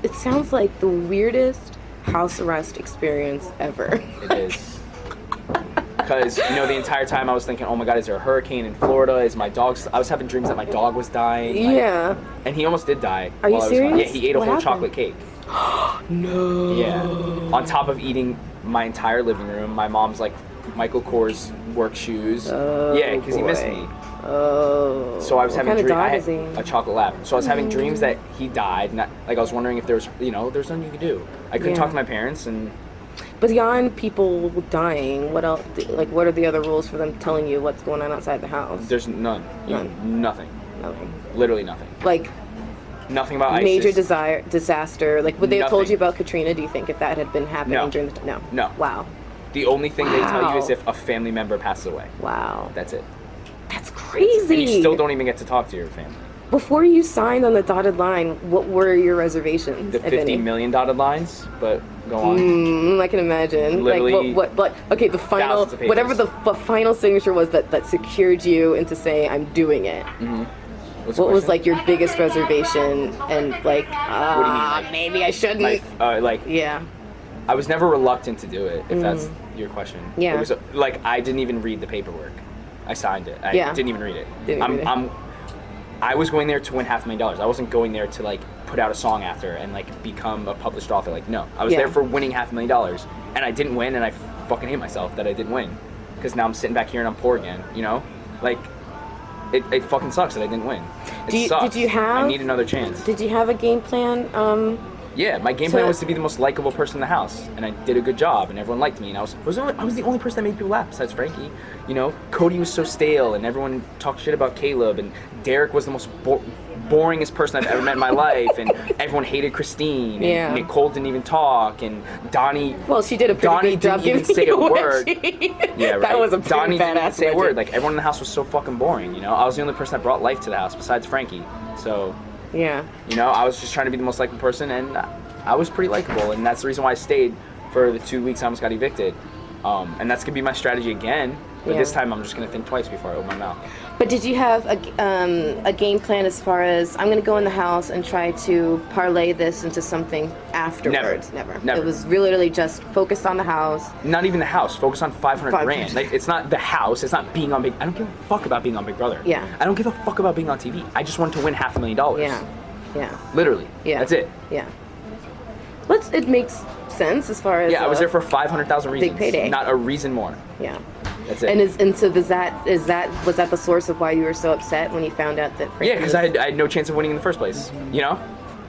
It sounds like the weirdest house arrest experience ever. It is. Because, the entire time I was thinking, oh my god, is there a hurricane in Florida? I was having dreams that my dog was dying. like- Yeah. And he almost did die. Are you while I was gone. serious? Yeah, he ate a What whole happened? chocolate cake. No. Yeah. On top of eating my entire living room, my mom's like Michael Kors work shoes. Oh, yeah, because he missed boy. me. Oh. So I was What having kind of dog is dreams. he? A chocolate lab. So I was having dreams that he died. And I was wondering if there was, there's nothing you could do. I couldn't Yeah. talk to my parents, and Beyond people dying, what else? Like, what are the other rules for them telling you what's going on outside the house? there's none. Nothing. Nothing. Literally nothing. Like Nothing about major ISIS. disaster. Like, would they have told Nothing. you about Katrina? Do you think if that had been happening No. during the no? No. Wow. The only thing they tell you Wow. is if a family member passes away. Wow. That's it. That's crazy. And you still don't even get to talk to your family. Before you signed on the dotted line, what were your reservations? The if 50 any? million dotted lines, but go on. I can imagine. Literally like what? Okay, the final, thousands of pages. whatever the final signature was that secured you into saying I'm doing it. What's the What was question? like your biggest reservation and like? What do you mean, like- maybe I shouldn't. Like, Yeah. I was never reluctant to do it, if that's your question. Yeah. It was like I didn't even read the paperwork. I signed it. I Yeah. didn't even read it. Didn't read it. I was going there to win $500,000. I wasn't going there to like put out a song after and like become a published author. Like no, I was Yeah. there for winning $500,000, and I didn't win, and I fucking hate myself that I didn't win, because now I'm sitting back here and I'm poor again. Like it fucking sucks that I didn't win. It sucks. Did you have? I need another chance. Did you have a game plan? Yeah, my game plan was to be the most likable person in the house, and I did a good job, and everyone liked me, and I was the only person that made people laugh besides Frankie. Cody was so stale, and everyone talked shit about Caleb, and Derek was the most boringest person I've ever met in my life, and everyone hated Christine, and Yeah. Nicole didn't even talk, and Donnie. Well, she did a pretty Donnie good job didn't even giving say a you word. wedgie. Yeah, right. That was a pretty Donnie didn't even badass say a wedgie. word. Like everyone in the house was so fucking boring. I was the only person that brought life to the house besides Frankie. So. Yeah. I was just trying to be the most likable person, and I was pretty likable, and that's the reason why I stayed for the 2 weeks I almost got evicted. And that's gonna be my strategy again, but Yeah. this time I'm just gonna think twice before I open my mouth. But did you have a game plan as far as I'm going to go in the house and try to parlay this into something afterwards? Never. It was really just focused on the house. Not even the house. Focus on 500 grand. 500. Like it's not the house. It's not being on Big. I don't give a fuck about being on Big Brother. Yeah. I don't give a fuck about being on TV. I just wanted to win $500,000. Yeah. Literally. Yeah. That's it. Yeah. It makes sense as far as Yeah, I was there for 500,000 reasons. big payday. Not a reason more. Yeah. That's it. And so was that the source of why you were so upset when you found out that Frankie Yeah, because I had no chance of winning in the first place. You know,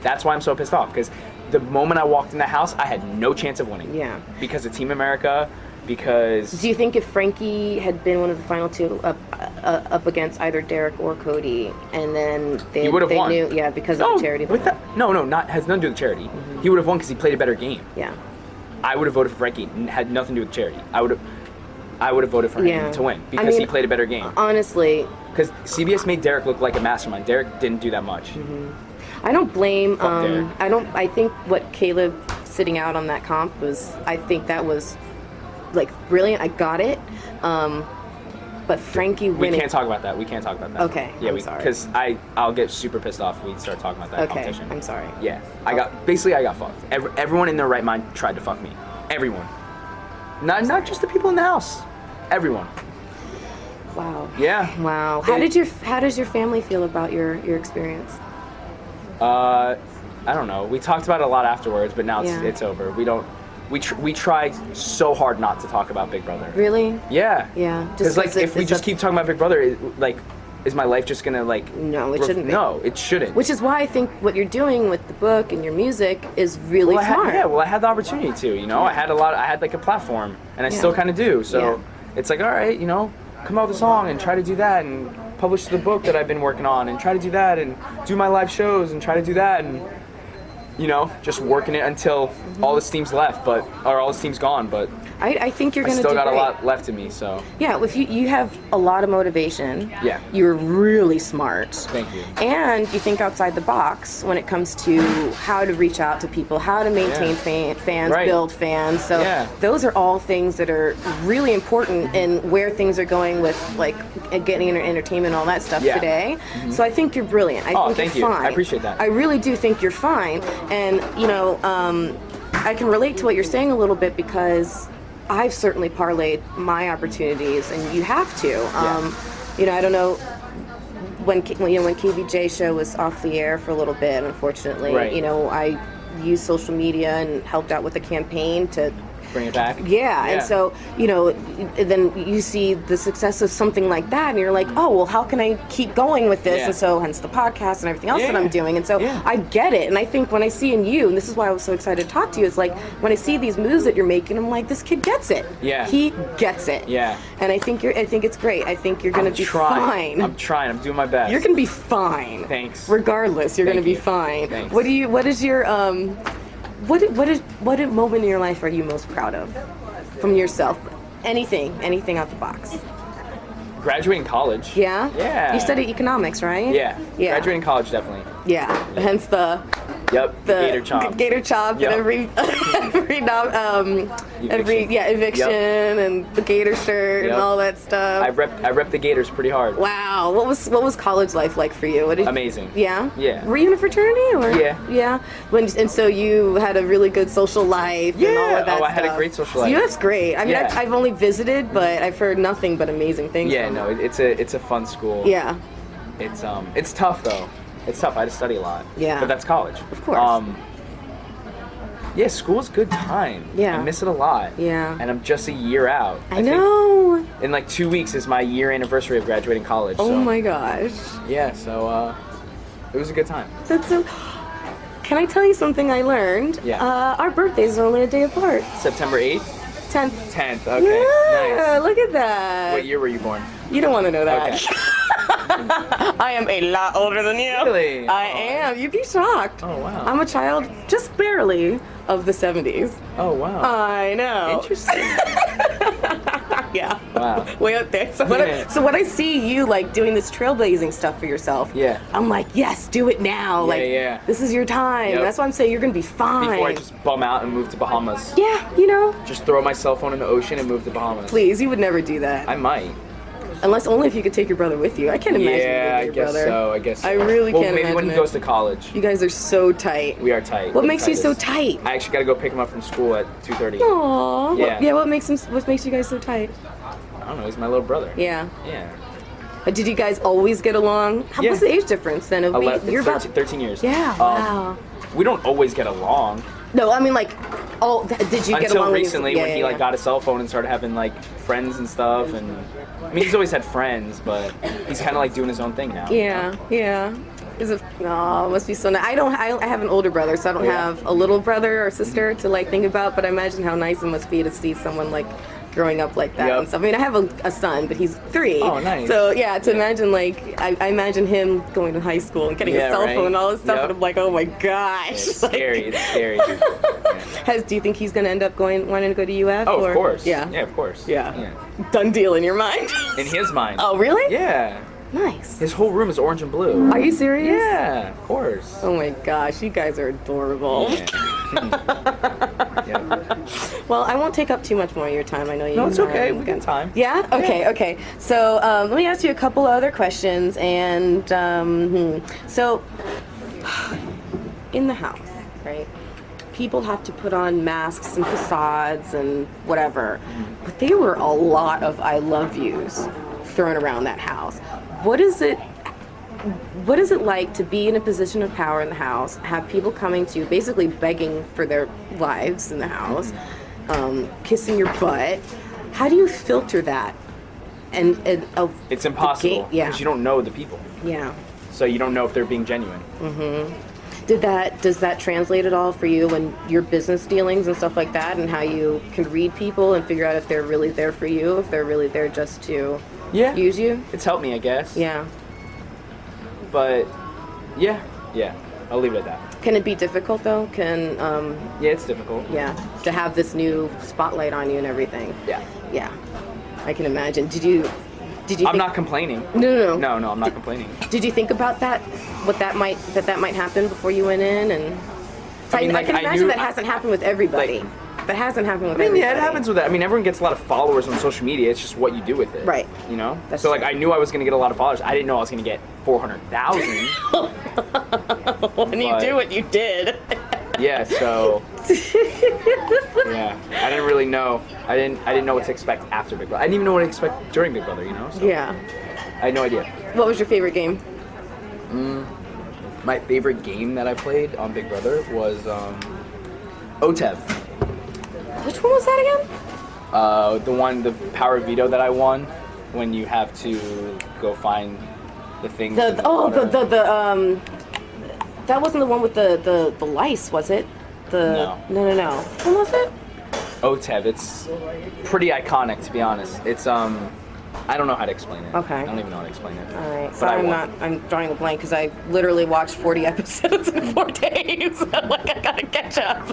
that's why I'm so pissed off. Because the moment I walked in the house, I had no chance of winning. Yeah. Because of Team America. Because. Do you think if Frankie had been one of the final two up against either Derek or Cody, and then they would have won? knew, yeah, because of the charity. No, not has nothing to do with charity. He would have won because he played a better game. Yeah. I would have voted for Frankie. Had nothing to do with charity. I would have voted for him to win because he played a better game. Honestly. Because CBS made Derek look like a mastermind. Derek didn't do that much. I don't blame. Derek. I think what Caleb sitting out on that comp was. I think that was like brilliant. I got it. But Frankie winning. We can't talk about that. Okay. Yeah, I'm sorry. Because I'll get super pissed off if we start talking about that competition. I'm sorry. Yeah. I got fucked. Everyone in their right mind tried to fuck me. Everyone. Not just the people in the house. Everyone. Wow. Yeah. Wow. How does your family feel about your experience? I don't know. We talked about it a lot afterwards, but now it's over. We try so hard not to talk about Big Brother. Really? Yeah. Yeah. Because like if we just keep talking about Big Brother, is my life just gonna like? No, it shouldn't be. No, it shouldn't. Which is why I think what you're doing with the book and your music is really smart. I had the opportunity to. You know, I had like a platform, and I still kind of do. So it's like, all right, you know, come out with a song and try to do that, and publish the book that I've been working on, and try to do that, and do my live shows, and try to do that, and you know, just working it until all the steam's left, or all the steam's gone. But I think you're going to do still got great. a lot left in me, so. Yeah, if you have a lot of motivation. Yeah. You're really smart. Thank you. And you think outside the box when it comes to how to reach out to people, how to maintain fans, build fans. So those are all things that are really important in where things are going with like getting entertainment and all that stuff today. So I think you're brilliant. I think you're fine. I appreciate that. I really do think you're fine. And, you know, I can relate to what you're saying a little bit because I've certainly parlayed my opportunities, and you have to. You know, I don't know when KVJ show was off the air for a little bit. Unfortunately, you know, I used social media and helped out with the campaign to bring it back. Yeah, and so, you know, then you see the success of something like that, and you're like, oh, well, how can I keep going with this? And so, hence the podcast and everything else that I'm doing. And so, I get it. And I think when I see in you, and this is why I was so excited to talk to you, is like, when I see these moves that you're making, I'm like, this kid gets it. Yeah. He gets it. Yeah. And I think it's great. I think you're going to be fine. I'm trying. I'm doing my best. You're going to be fine. Thanks. Regardless, you're going to be fine. Thanks. What is your, what moment in your life are you most proud of? From yourself, anything out the box. Graduating college. Yeah? Yeah. You studied economics, right? Yeah. Graduating college, definitely. Yeah. Hence the gator chomp. Gator chomp and every eviction and the gator shirt and all that stuff. I rep the Gators pretty hard. Wow. What was college life like for you? Amazing. Yeah? Yeah. Were you in a fraternity or? Yeah. Yeah. And so you had a really good social life and all of that stuff. I had a great social life. Yeah, that's great. I mean, I've only visited, but I've heard nothing but amazing things. Yeah, no, it's a fun school. Yeah. It's tough though. It's tough. I had to study a lot. Yeah. But that's college. Of course. Yeah, school's a good time. Yeah. I miss it a lot. Yeah. And I'm just a year out. I know. Think in like 2 weeks is my year anniversary of graduating college. Oh my gosh. Yeah, so it was a good time. That's so. Can I tell you something I learned? Yeah. Our birthdays are only a day apart. September 8th? 10th. 10th, okay. Yeah, Nice. look at that. What year were you born? You don't want to know that. Okay. I am a lot older than you. Really? I am. You'd be shocked. Oh, wow. I'm a child, just barely, of the 70s. Oh, wow. I know. Interesting. Yeah. Wow. Way up there. So when I see you like doing this trailblazing stuff for yourself, I'm like, yes, do it now. This is your time. Yep. That's why I'm saying you're gonna be fine. Before I just bum out and move to Bahamas. Yeah, you know. Just throw my cell phone in the ocean and move to Bahamas. Please, you would never do that. I might. Unless only if you could take your brother with you. I can't imagine you with your brother. I guess so. I really can't maybe imagine when he goes to college. You guys are so tight. We are tight. What makes you so tight? I actually got to go pick him up from school at 2:30. Aww. Yeah. What makes you guys so tight? I don't know. He's my little brother. Yeah. Yeah. Did you guys always get along? What's the age difference then? You're about 13 years. Yeah. Wow. We don't always get along. No, I mean like, did you get Until along recently, with when he like got a cell phone and started having like friends and stuff, and I mean he's always had friends, but he's kind of like doing his own thing now. Yeah. Is it? Oh, it must be so nice. I have an older brother, so I don't have a little brother or sister to like think about. But I imagine how nice it must be to see someone like growing up like that and stuff. I mean, I have a son, but he's 3. Oh, nice. So yeah, to imagine like I imagine him going to high school and getting a cell phone and all this stuff, and I'm like, oh my gosh, It's scary. It's scary. Do you think he's gonna end up wanting to go to UF? Oh, of course. Yeah, of course. Yeah. Done deal in your mind. In his mind. Oh, really? Yeah. Nice. His whole room is orange and blue. Are you serious? Yeah, of course. Oh my gosh, you guys are adorable. Yeah. Well, I won't take up too much more of your time. I know you. No, it's okay. We got time. Yeah? Okay. So let me ask you a couple other questions. And so, in the house, right? People have to put on masks and facades and whatever. But there were a lot of I love yous thrown around that house. What is it like to be in a position of power in the house, have people coming to you, basically begging for their lives in the house, kissing your butt? How do you filter that? And it's impossible because you don't know the people. Yeah. So you don't know if they're being genuine. Does that translate at all for you in your business dealings and stuff like that, and how you can read people and figure out if they're really there for you, if they're really there just to use you? It's helped me, I guess. Yeah. But yeah, I'll leave it at that. Can it be difficult though? Yeah, it's difficult. Yeah, to have this new spotlight on you and everything. Yeah. I can imagine. Did you? I'm not complaining. No. No, I'm not complaining. Did you think about that? That might happen before you went in, and I can imagine that hasn't happened with everybody. That hasn't happened with everybody. Yeah, it happens with that. I mean, everyone gets a lot of followers on social media. It's just what you do with it. Right. You know? That's so, true. I knew I was going to get a lot of followers. I didn't know I was going to get 400,000. When you do what you did. Yeah, so... yeah. I didn't really know. I didn't know what to expect after Big Brother. I didn't even know what to expect during Big Brother, you know? So Yeah. I had no idea. What was your favorite game? My favorite game that I played on Big Brother was OTEV. Which one was that again? The power veto that I won, when you have to go find the things. That wasn't the one with the lice, was it? No. What was it? OTEV. It's pretty iconic, to be honest. It's I don't know how to explain it. Okay. I don't even know how to explain it. All right. But Sorry, I'm drawing a blank because I literally watched 40 episodes in 4 days. I'm like, I gotta catch up.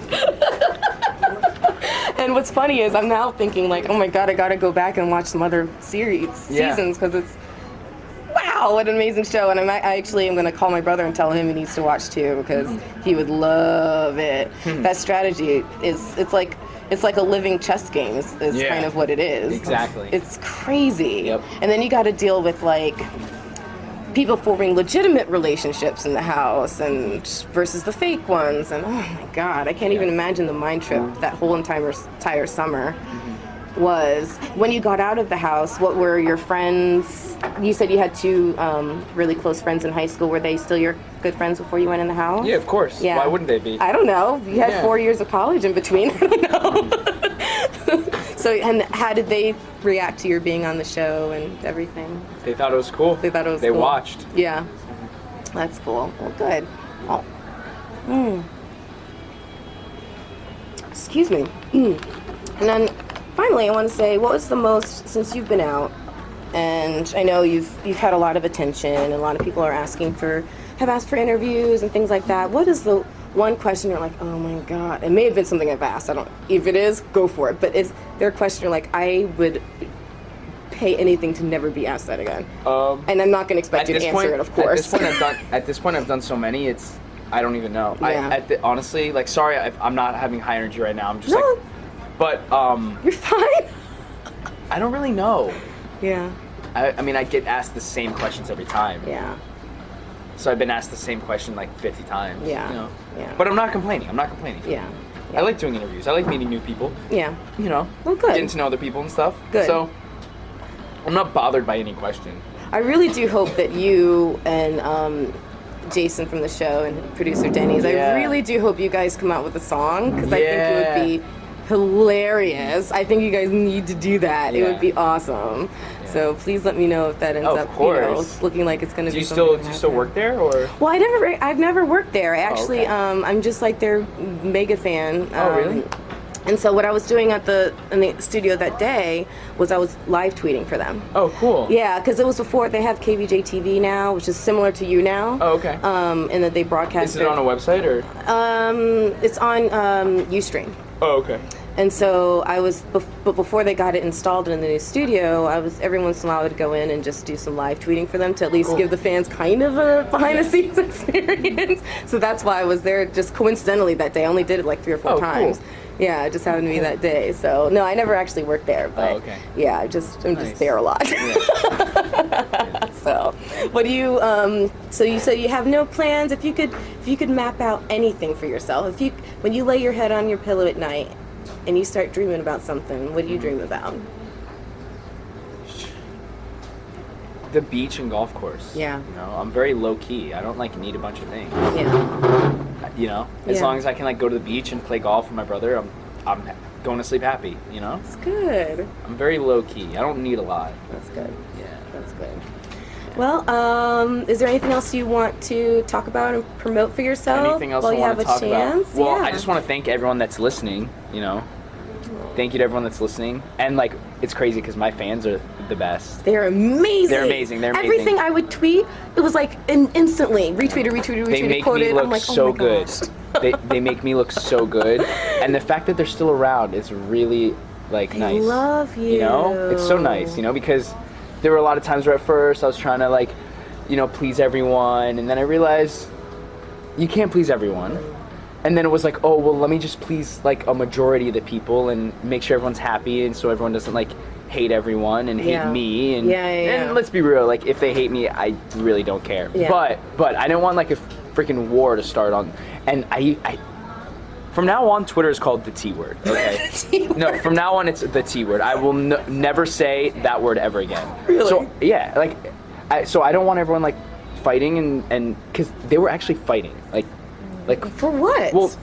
And what's funny is I'm now thinking like, oh my god, I gotta go back and watch some other seasons because it's wow, what an amazing show. And I actually am gonna call my brother and tell him he needs to watch too because he would love it. That strategy it's like a living chess game is kind of what it is. Exactly. It's crazy. Yep. And then you got to deal with like people forming legitimate relationships in the house and versus the fake ones. And oh my god, I can't even imagine the mind trip that whole entire summer was. When you got out of the house, what were your friends? You said you had 2 really close friends in high school. Were they still your good friends before you went in the house? Yeah, of course. Yeah. Why wouldn't they be? I don't know. You had 4 years of college in between. I don't know. So, and how did they react to your being on the show and everything? They thought it was cool. They watched. Yeah. That's cool. Well, good. Oh. Excuse me. And then finally, I want to say, what was the most, since you've been out, and I know you've had a lot of attention, and a lot of people have asked for interviews and things like that. What is the one question you're like, oh my god? It may have been something I've asked. If it is, go for it. But is there a question you're like, I would pay anything to never be asked that again? And I'm not going to expect you to answer it, of course. At this point, I've done so many. I don't even know. Yeah. Honestly, like, sorry, I'm not having high energy right now. I'm just but you're fine. I don't really know. Yeah. I mean, I get asked the same questions every time. Yeah. So I've been asked the same question like 50 times. Yeah. You know? Yeah. But I'm not complaining. Yeah. I like doing interviews. I like meeting new people. Yeah. You know. Well, good. Getting to know other people and stuff. Good. So I'm not bothered by any question. I really do hope that you and Jason from the show and producer Denny's. Yeah. I really do hope you guys come out with a song because I think it would be hilarious. I think you guys need to do that. It would be awesome. So please let me know if that ends up looking like it's going to be. Do you still work there or? Well, I've never worked there. Actually, I'm just like their mega fan. Oh, really? And so what I was doing in the studio that day was I was live tweeting for them. Oh, cool. Yeah, because it was before they have KVJ TV now, which is similar to you now. Oh, okay. And that they broadcast. Is it on a website or? It's on Ustream. Oh, okay. And so but before they got it installed in the new studio, every once in a while I would go in and just do some live tweeting for them to at least give the fans kind of a behind the scenes experience. So that's why I was there just coincidentally that day. I only did it like 3 or 4 times. Cool. Yeah, it just happened to be that day. So no, I never actually worked there, but yeah, I'm just there a lot. Yeah. So, what do you? So you said you have no plans. If you could map out anything for yourself, when you lay your head on your pillow at night and you start dreaming about something, what do you dream about? The beach and golf course. Yeah. You know, I'm very low key. I don't need a bunch of things. Yeah. You know, as long as I can go to the beach and play golf with my brother, I'm going to sleep happy. You know. That's good. I'm very low key. I don't need a lot. That's good. Yeah. That's good. Well, is there anything else you want to talk about and promote for yourself? Anything else I want to talk about? Well, I just want to thank everyone that's listening. You know. Thank you to everyone that's listening. And it's crazy because my fans are the best. They're amazing. They're amazing. Everything I would tweet, it was instantly retweeted, They make quoted. me look so good. they make me look so good. And the fact that they're still around is really nice. I love you. You know? It's so nice, because there were a lot of times where at first I was trying to please everyone, and then I realized you can't please everyone. And then it was let me just please a majority of the people and make sure everyone's happy, and so everyone doesn't hate everyone and hate me. And and let's be real, if they hate me, I really don't care. Yeah. But I don't want a freaking war to start on. And I from now on, Twitter is called the T word. Okay. T-word. No, from now on it's the T word. I will never say that word ever again. Really? So yeah, so I don't want everyone fighting and because they were actually fighting for what? Well,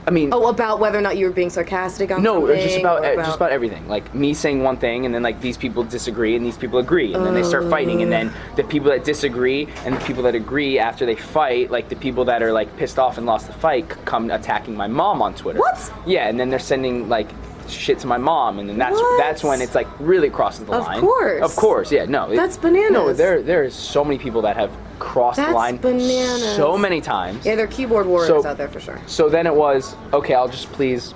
I mean, about whether or not you were being sarcastic on something? No, just about everything. Me saying one thing, and then these people disagree, and these people agree, and then they start fighting, and then the people that disagree and the people that agree after they fight, the people that are pissed off and lost the fight, come attacking my mom on Twitter. What? Yeah, and then they're sending shit to my mom, and then that's when it's really crosses the line. Of course, yeah. No, that's bananas. No, there's so many people that have crossed the line bananas. So many times. Yeah, they're keyboard warriors out there for sure. So then it was okay. I'll just please,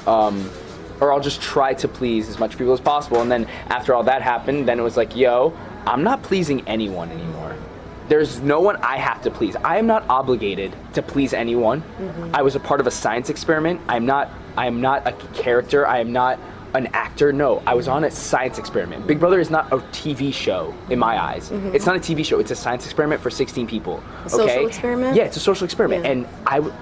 or I'll just try to please as much people as possible. And then after all that happened, then it was yo, I'm not pleasing anyone anymore. There's no one I have to please. I am not obligated to please anyone. Mm-hmm. I was a part of a science experiment. I am not a character. I am not an actor. No, I was on a science experiment. Big Brother is not a TV show in my eyes. Mm-hmm. It's not a TV show. It's a science experiment for 16 people. A social experiment? Yeah, it's a social experiment. Yeah. And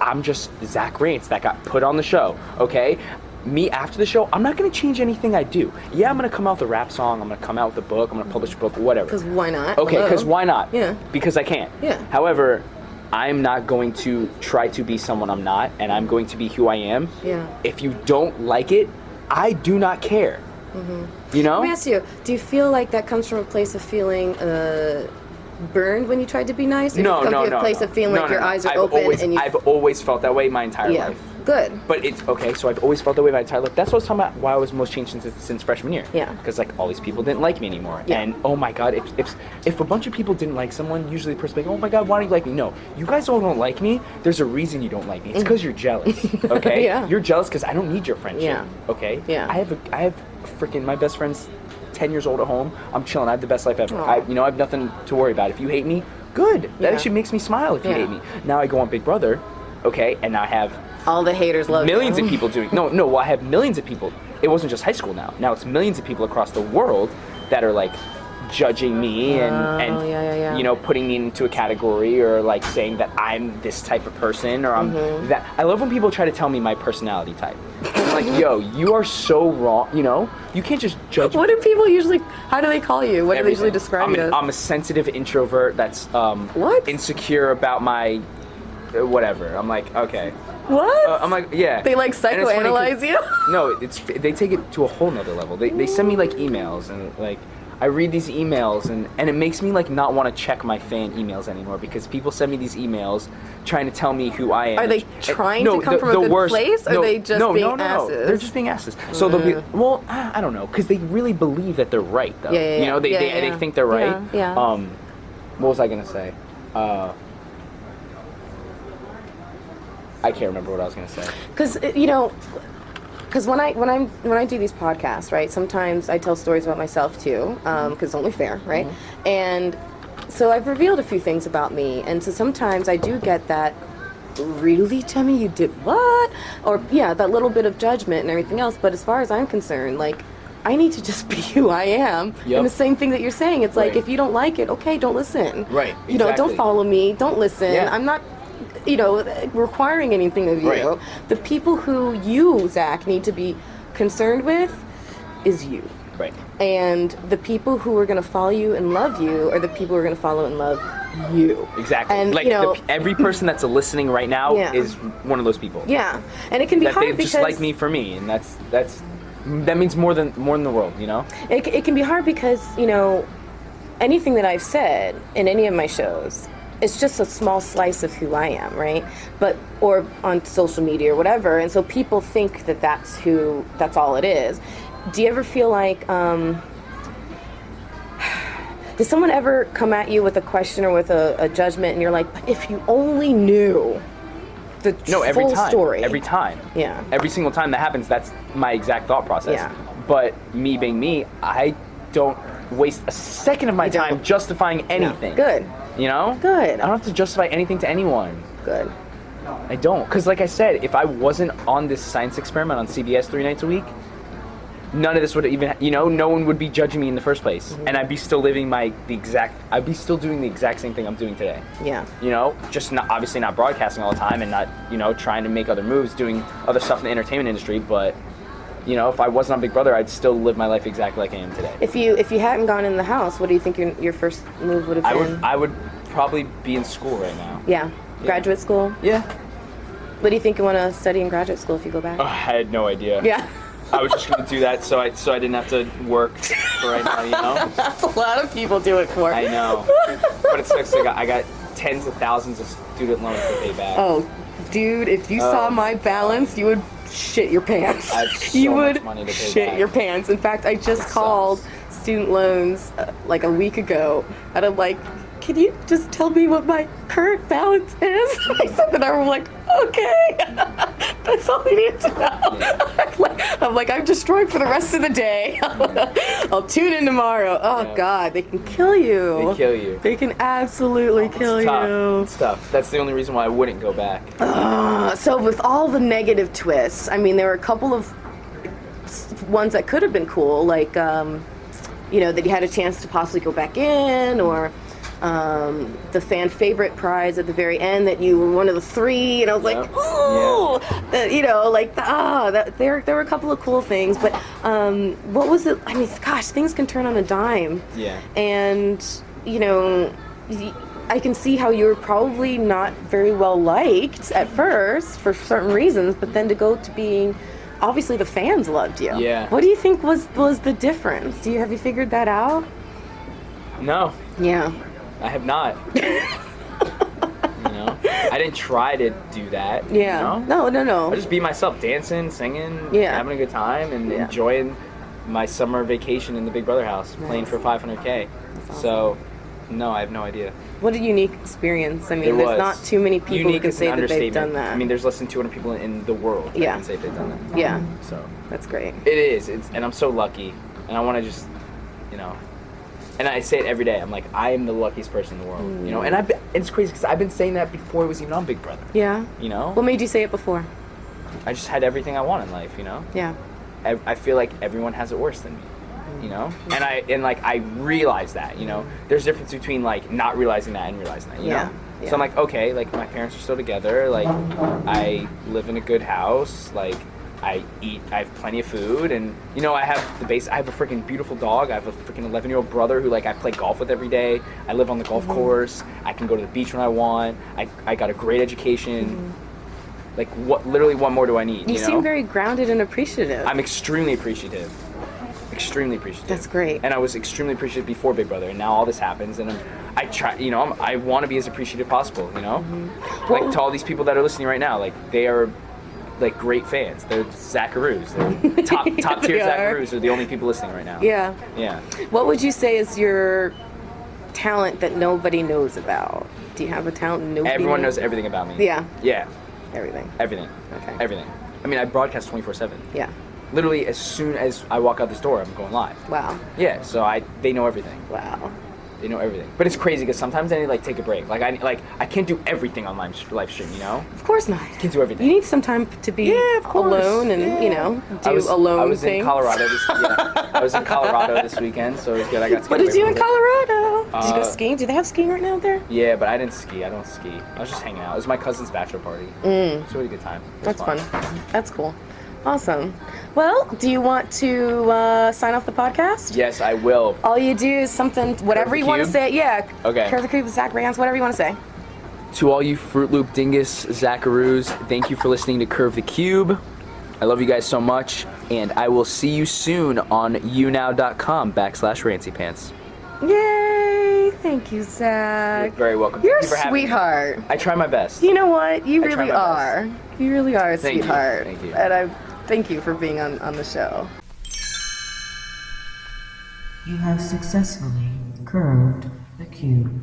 I'm just Zach Rance that got put on the show, okay? Me after the show, I'm not going to change anything I do. Yeah, I'm going to come out with a rap song. I'm going to come out with a book. I'm going to publish a book, whatever. Because why not? Okay, because why not? Yeah. Because I can. Yeah. However, I'm not going to try to be someone I'm not, and I'm going to be who I am. Yeah. If you don't like it, I do not care. Mm-hmm. You know? Let me ask you, do you feel like that comes from a place of feeling burned when you tried to be nice? Or No. A place of feeling your eyes are open and you... I've always felt that way my entire life. Good. But it's okay, so I've always felt that way my entire life. That's what I was talking about, why I was most changed since freshman year. Yeah. Because all these people didn't like me anymore. Yeah. And oh my god, if a bunch of people didn't like someone, usually the person would be like, oh my god, why don't you like me? No, you guys all don't like me. There's a reason you don't like me. It's because you're jealous. Okay? Yeah. You're jealous because I don't need your friendship. Yeah. Okay? Yeah. I have freaking my best friend's 10 years old at home. I'm chilling. I have the best life ever. I have nothing to worry about. If you hate me, good. That actually makes me smile if you hate me. Now I go on Big Brother, okay, and now I have all the haters love millions of people doing well, I have millions of people. It wasn't just high school now it's millions of people across the world that are judging me and putting me into a category or saying that I'm this type of person or I'm that. I love when people try to tell me my personality type. like, yo, you are so wrong. You know, you can't just judge. What do people usually? How do they call you? What do they usually everything. describe you as? I'm a sensitive introvert that's What? insecure about my whatever. I'm like, okay. What? I'm like, yeah. They like And it's funny 'cause- psychoanalyze you? No, they take it to a whole nother level. They send me like emails and like I read these emails and it makes me like not want to check my fan emails anymore because people send me these emails trying to tell me who I am. Are they trying to come from a good place, or are they just being asses? They're just being asses. So they'll be, well, I don't know, because they really believe that they're right, though. Yeah. You know, they think they're right. Yeah. What was I gonna say? I can't remember what I was gonna say. Because because when I do these podcasts, right? Sometimes I tell stories about myself too, because it's only fair, right? Mm-hmm. And so I've revealed a few things about me, and so sometimes I do get that. Really, Timmy, you did what? Or that little bit of judgment and everything else. But as far as I'm concerned, like, I need to just be who I am. Yep. And the same thing that you're saying. It's like, Right. if you don't like it, okay, don't listen. Right, You know, don't exactly. follow me. Don't listen. Yeah. I'm not, requiring anything of you. Right. The people who you, Zach, need to be concerned with is you. Right. And the people who are going to follow you and love you are the people who are going to follow and love you. Exactly. And, like every person that's listening right now Yeah. is one of those people. Yeah. And it can be That hard they because... just like me for me, and that means more than the world, you know? It can be hard because, anything that I've said in any of my shows, it's just a small slice of who I am, right? Or on social media or whatever. And so people think that that's all it is. Do you ever feel like, does someone ever come at you with a question or with a judgment and you're like, but if you only knew the every full time. story. Every time. Yeah. Every single time that happens, that's my exact thought process. Yeah. But me being me, I don't waste a second of my time don't. justifying anything. Good. You know? Good. I don't have to justify anything to anyone. Good. I don't. Because like I said, if I wasn't on this science experiment on CBS 3 nights a week, none of this would even, no one would be judging me in the first place. Mm-hmm. And I'd be still I'd be still doing the exact same thing I'm doing today. Yeah. Just obviously not broadcasting all the time and not, trying to make other moves, doing other stuff in the entertainment industry. But, if I wasn't on Big Brother, I'd still live my life exactly like I am today. If you hadn't gone in the house, what do you think your first move would have been? I would probably be in school right now. Yeah. Graduate school? Yeah. What do you think you want to study in graduate school if you go back? I had no idea. Yeah. I was just going to do that so I didn't have to work for right now, That's a lot of people do it for. I know. But it sucks. I got tens of thousands of student loans to pay back. Oh, dude, if you saw my balance, you would shit your pants. I have so you much would money to pay shit back. your pants. In fact, I just called student loans like a week ago, and I'm like, can you just tell me what my current balance is? I said that, I'm like, okay, that's all we need to know. Yeah. I'm like, I'm destroyed for the rest of the day. I'll tune in tomorrow. Oh Yeah. God, they can kill you. They kill you. They can absolutely kill It's tough. you. It's tough. That's the only reason why I wouldn't go back. So with all the negative twists, I mean, there were a couple of ones that could have been cool, like, that you had a chance to possibly go back in, or the fan favorite prize at the very end that you were one of the 3, and I was like, Yep. oh, there were a couple of cool things, but what was it? I mean, gosh, things can turn on a dime. Yeah. And I can see how you were probably not very well liked at first for certain reasons, but then to go to being, obviously the fans loved you. Yeah. What do you think was the difference? Have you figured that out? No, Yeah. I have not. I didn't try to do that. Yeah. No. I just be myself, dancing, singing, Yeah. having a good time, and Yeah. enjoying my summer vacation in the Big Brother house, playing for 500K. awesome. So, no, I have no idea. What a unique experience. I mean, It there's was. not too many people who Unique can is say an that they've understatement. done that. I mean, there's less than 200 people in the world that Yeah. can say they've done that. Yeah, So, that's great. it is. And I'm so lucky. And I want to just, and I say it every day. I'm like, I am the luckiest person in the world. And it's crazy because I've been saying that before it was even on Big Brother. Yeah. What made you say it before? I just had everything I want in life, Yeah. I feel like everyone has it worse than me, and I realize that, there's a difference between like not realizing that and realizing that, Yeah. So I'm like, okay, like my parents are still together, like I live in a good house, like I eat. I have plenty of food, and you know, I have I have a freaking beautiful dog. I have a freaking 11-year-old brother who like I play golf with every day. I live on the golf course. I can go to the beach when I want. I got a great education. Like literally what more do I need? You know? seem very grounded and appreciative. I'm extremely appreciative. Extremely appreciative. That's great. And I was extremely appreciative before Big Brother, and now all this happens, and I try. You know, I want to be as appreciative possible. You know, like to all these people that are listening right now, like they are. Like great fans. They're Zacharoos. They're top tier Zacharoos are the only people listening right now. Yeah. Yeah. What would you say is your talent that nobody knows about? Do you have a talent nobody Everyone knows everything about me. Yeah. Yeah. Everything. Everything. Okay. Everything. I mean, I broadcast 24/7. Yeah. Literally, as soon as I walk out this door, I'm going live. Wow. Yeah. So they know everything. Wow. They know everything. But it's crazy because sometimes I need to like take a break. Like I can't do everything on live stream. You know. Of course not. Can't do everything. You need some time to be alone and you know do alone I was things. in Colorado. I was in Colorado this weekend, so it was good. I got to. What did you do in Colorado? Did you go Uh, skiing? Do they have skiing right now there? Yeah, but I didn't ski. I don't ski. I was just hanging out. It was my cousin's bachelor party. It was a really good time. It was That's fun. That's cool. Awesome. Well, do you want to sign off the podcast? Yes, I will. All you do is something, whatever you want to Cube? say. Yeah. Okay. Curve the Cube with Zach Rance, whatever you want to say. To all you Fruit Loop Dingus Zacharoos, thank you for listening to Curve the Cube. I love you guys so much, and I will see you soon on younow.com/rancypants. Yay! Thank you, Zach. You're very welcome. You're Thank you a for having me. sweetheart. I try my best. You know what? You I try really my are. You really are a Thank you. sweetheart. Thank you. And I thank you for being on the show. You have successfully curved the cube.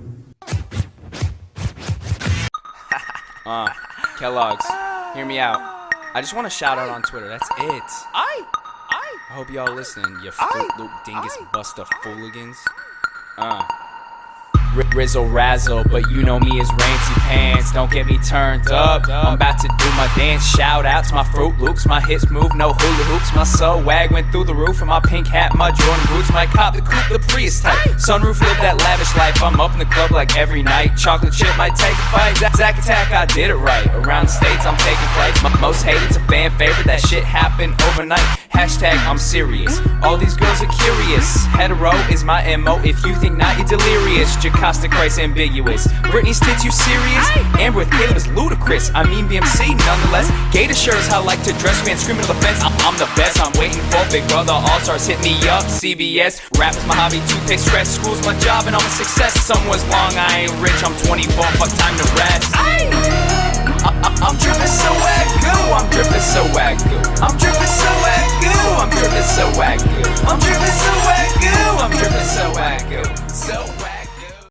Kellogg's, hear me out. I just want to shout out on Twitter. That's it. I hope y'all listening, you Fruit Loop Dingus Buster Fooligans. Rizzle razzle, but you know me as Rancy Pants. Don't get me turned up. I'm about to do my dance. Shout out to my Fruit Loops, my hips move, no hula hoops. My soul wag went through the roof, and my pink hat, my Jordan boots. My cop the coupe, the Prius type. Sunroof, live that lavish life. I'm up in the club like every night. Chocolate chip might take a bite. Zack Attack, I did it right. Around the states, I'm taking flights. My most hated's a fan favorite. That shit happened overnight. Hashtag I'm serious. All these girls are curious. Hetero is my MO. If you think not, you're delirious. Jocasta Christ ambiguous. Britney's tits, you serious? Amber with Caleb is ludicrous. I mean BMC nonetheless. Gator shirt is how I like to dress. Man screaming to the fence. I'm the best. I'm waiting for Big Brother All-Stars. Hit me up. CBS. Rap is my hobby. Toothpaste stress. School's my job and I'm a success. Summer's long. I ain't rich. I'm 24. Fuck time to rest. I'm drippin' so wagyu. I'm drippin' so wagyu. I'm drippin' so wagyu. I'm drippin' so wagyu. I'm drippin'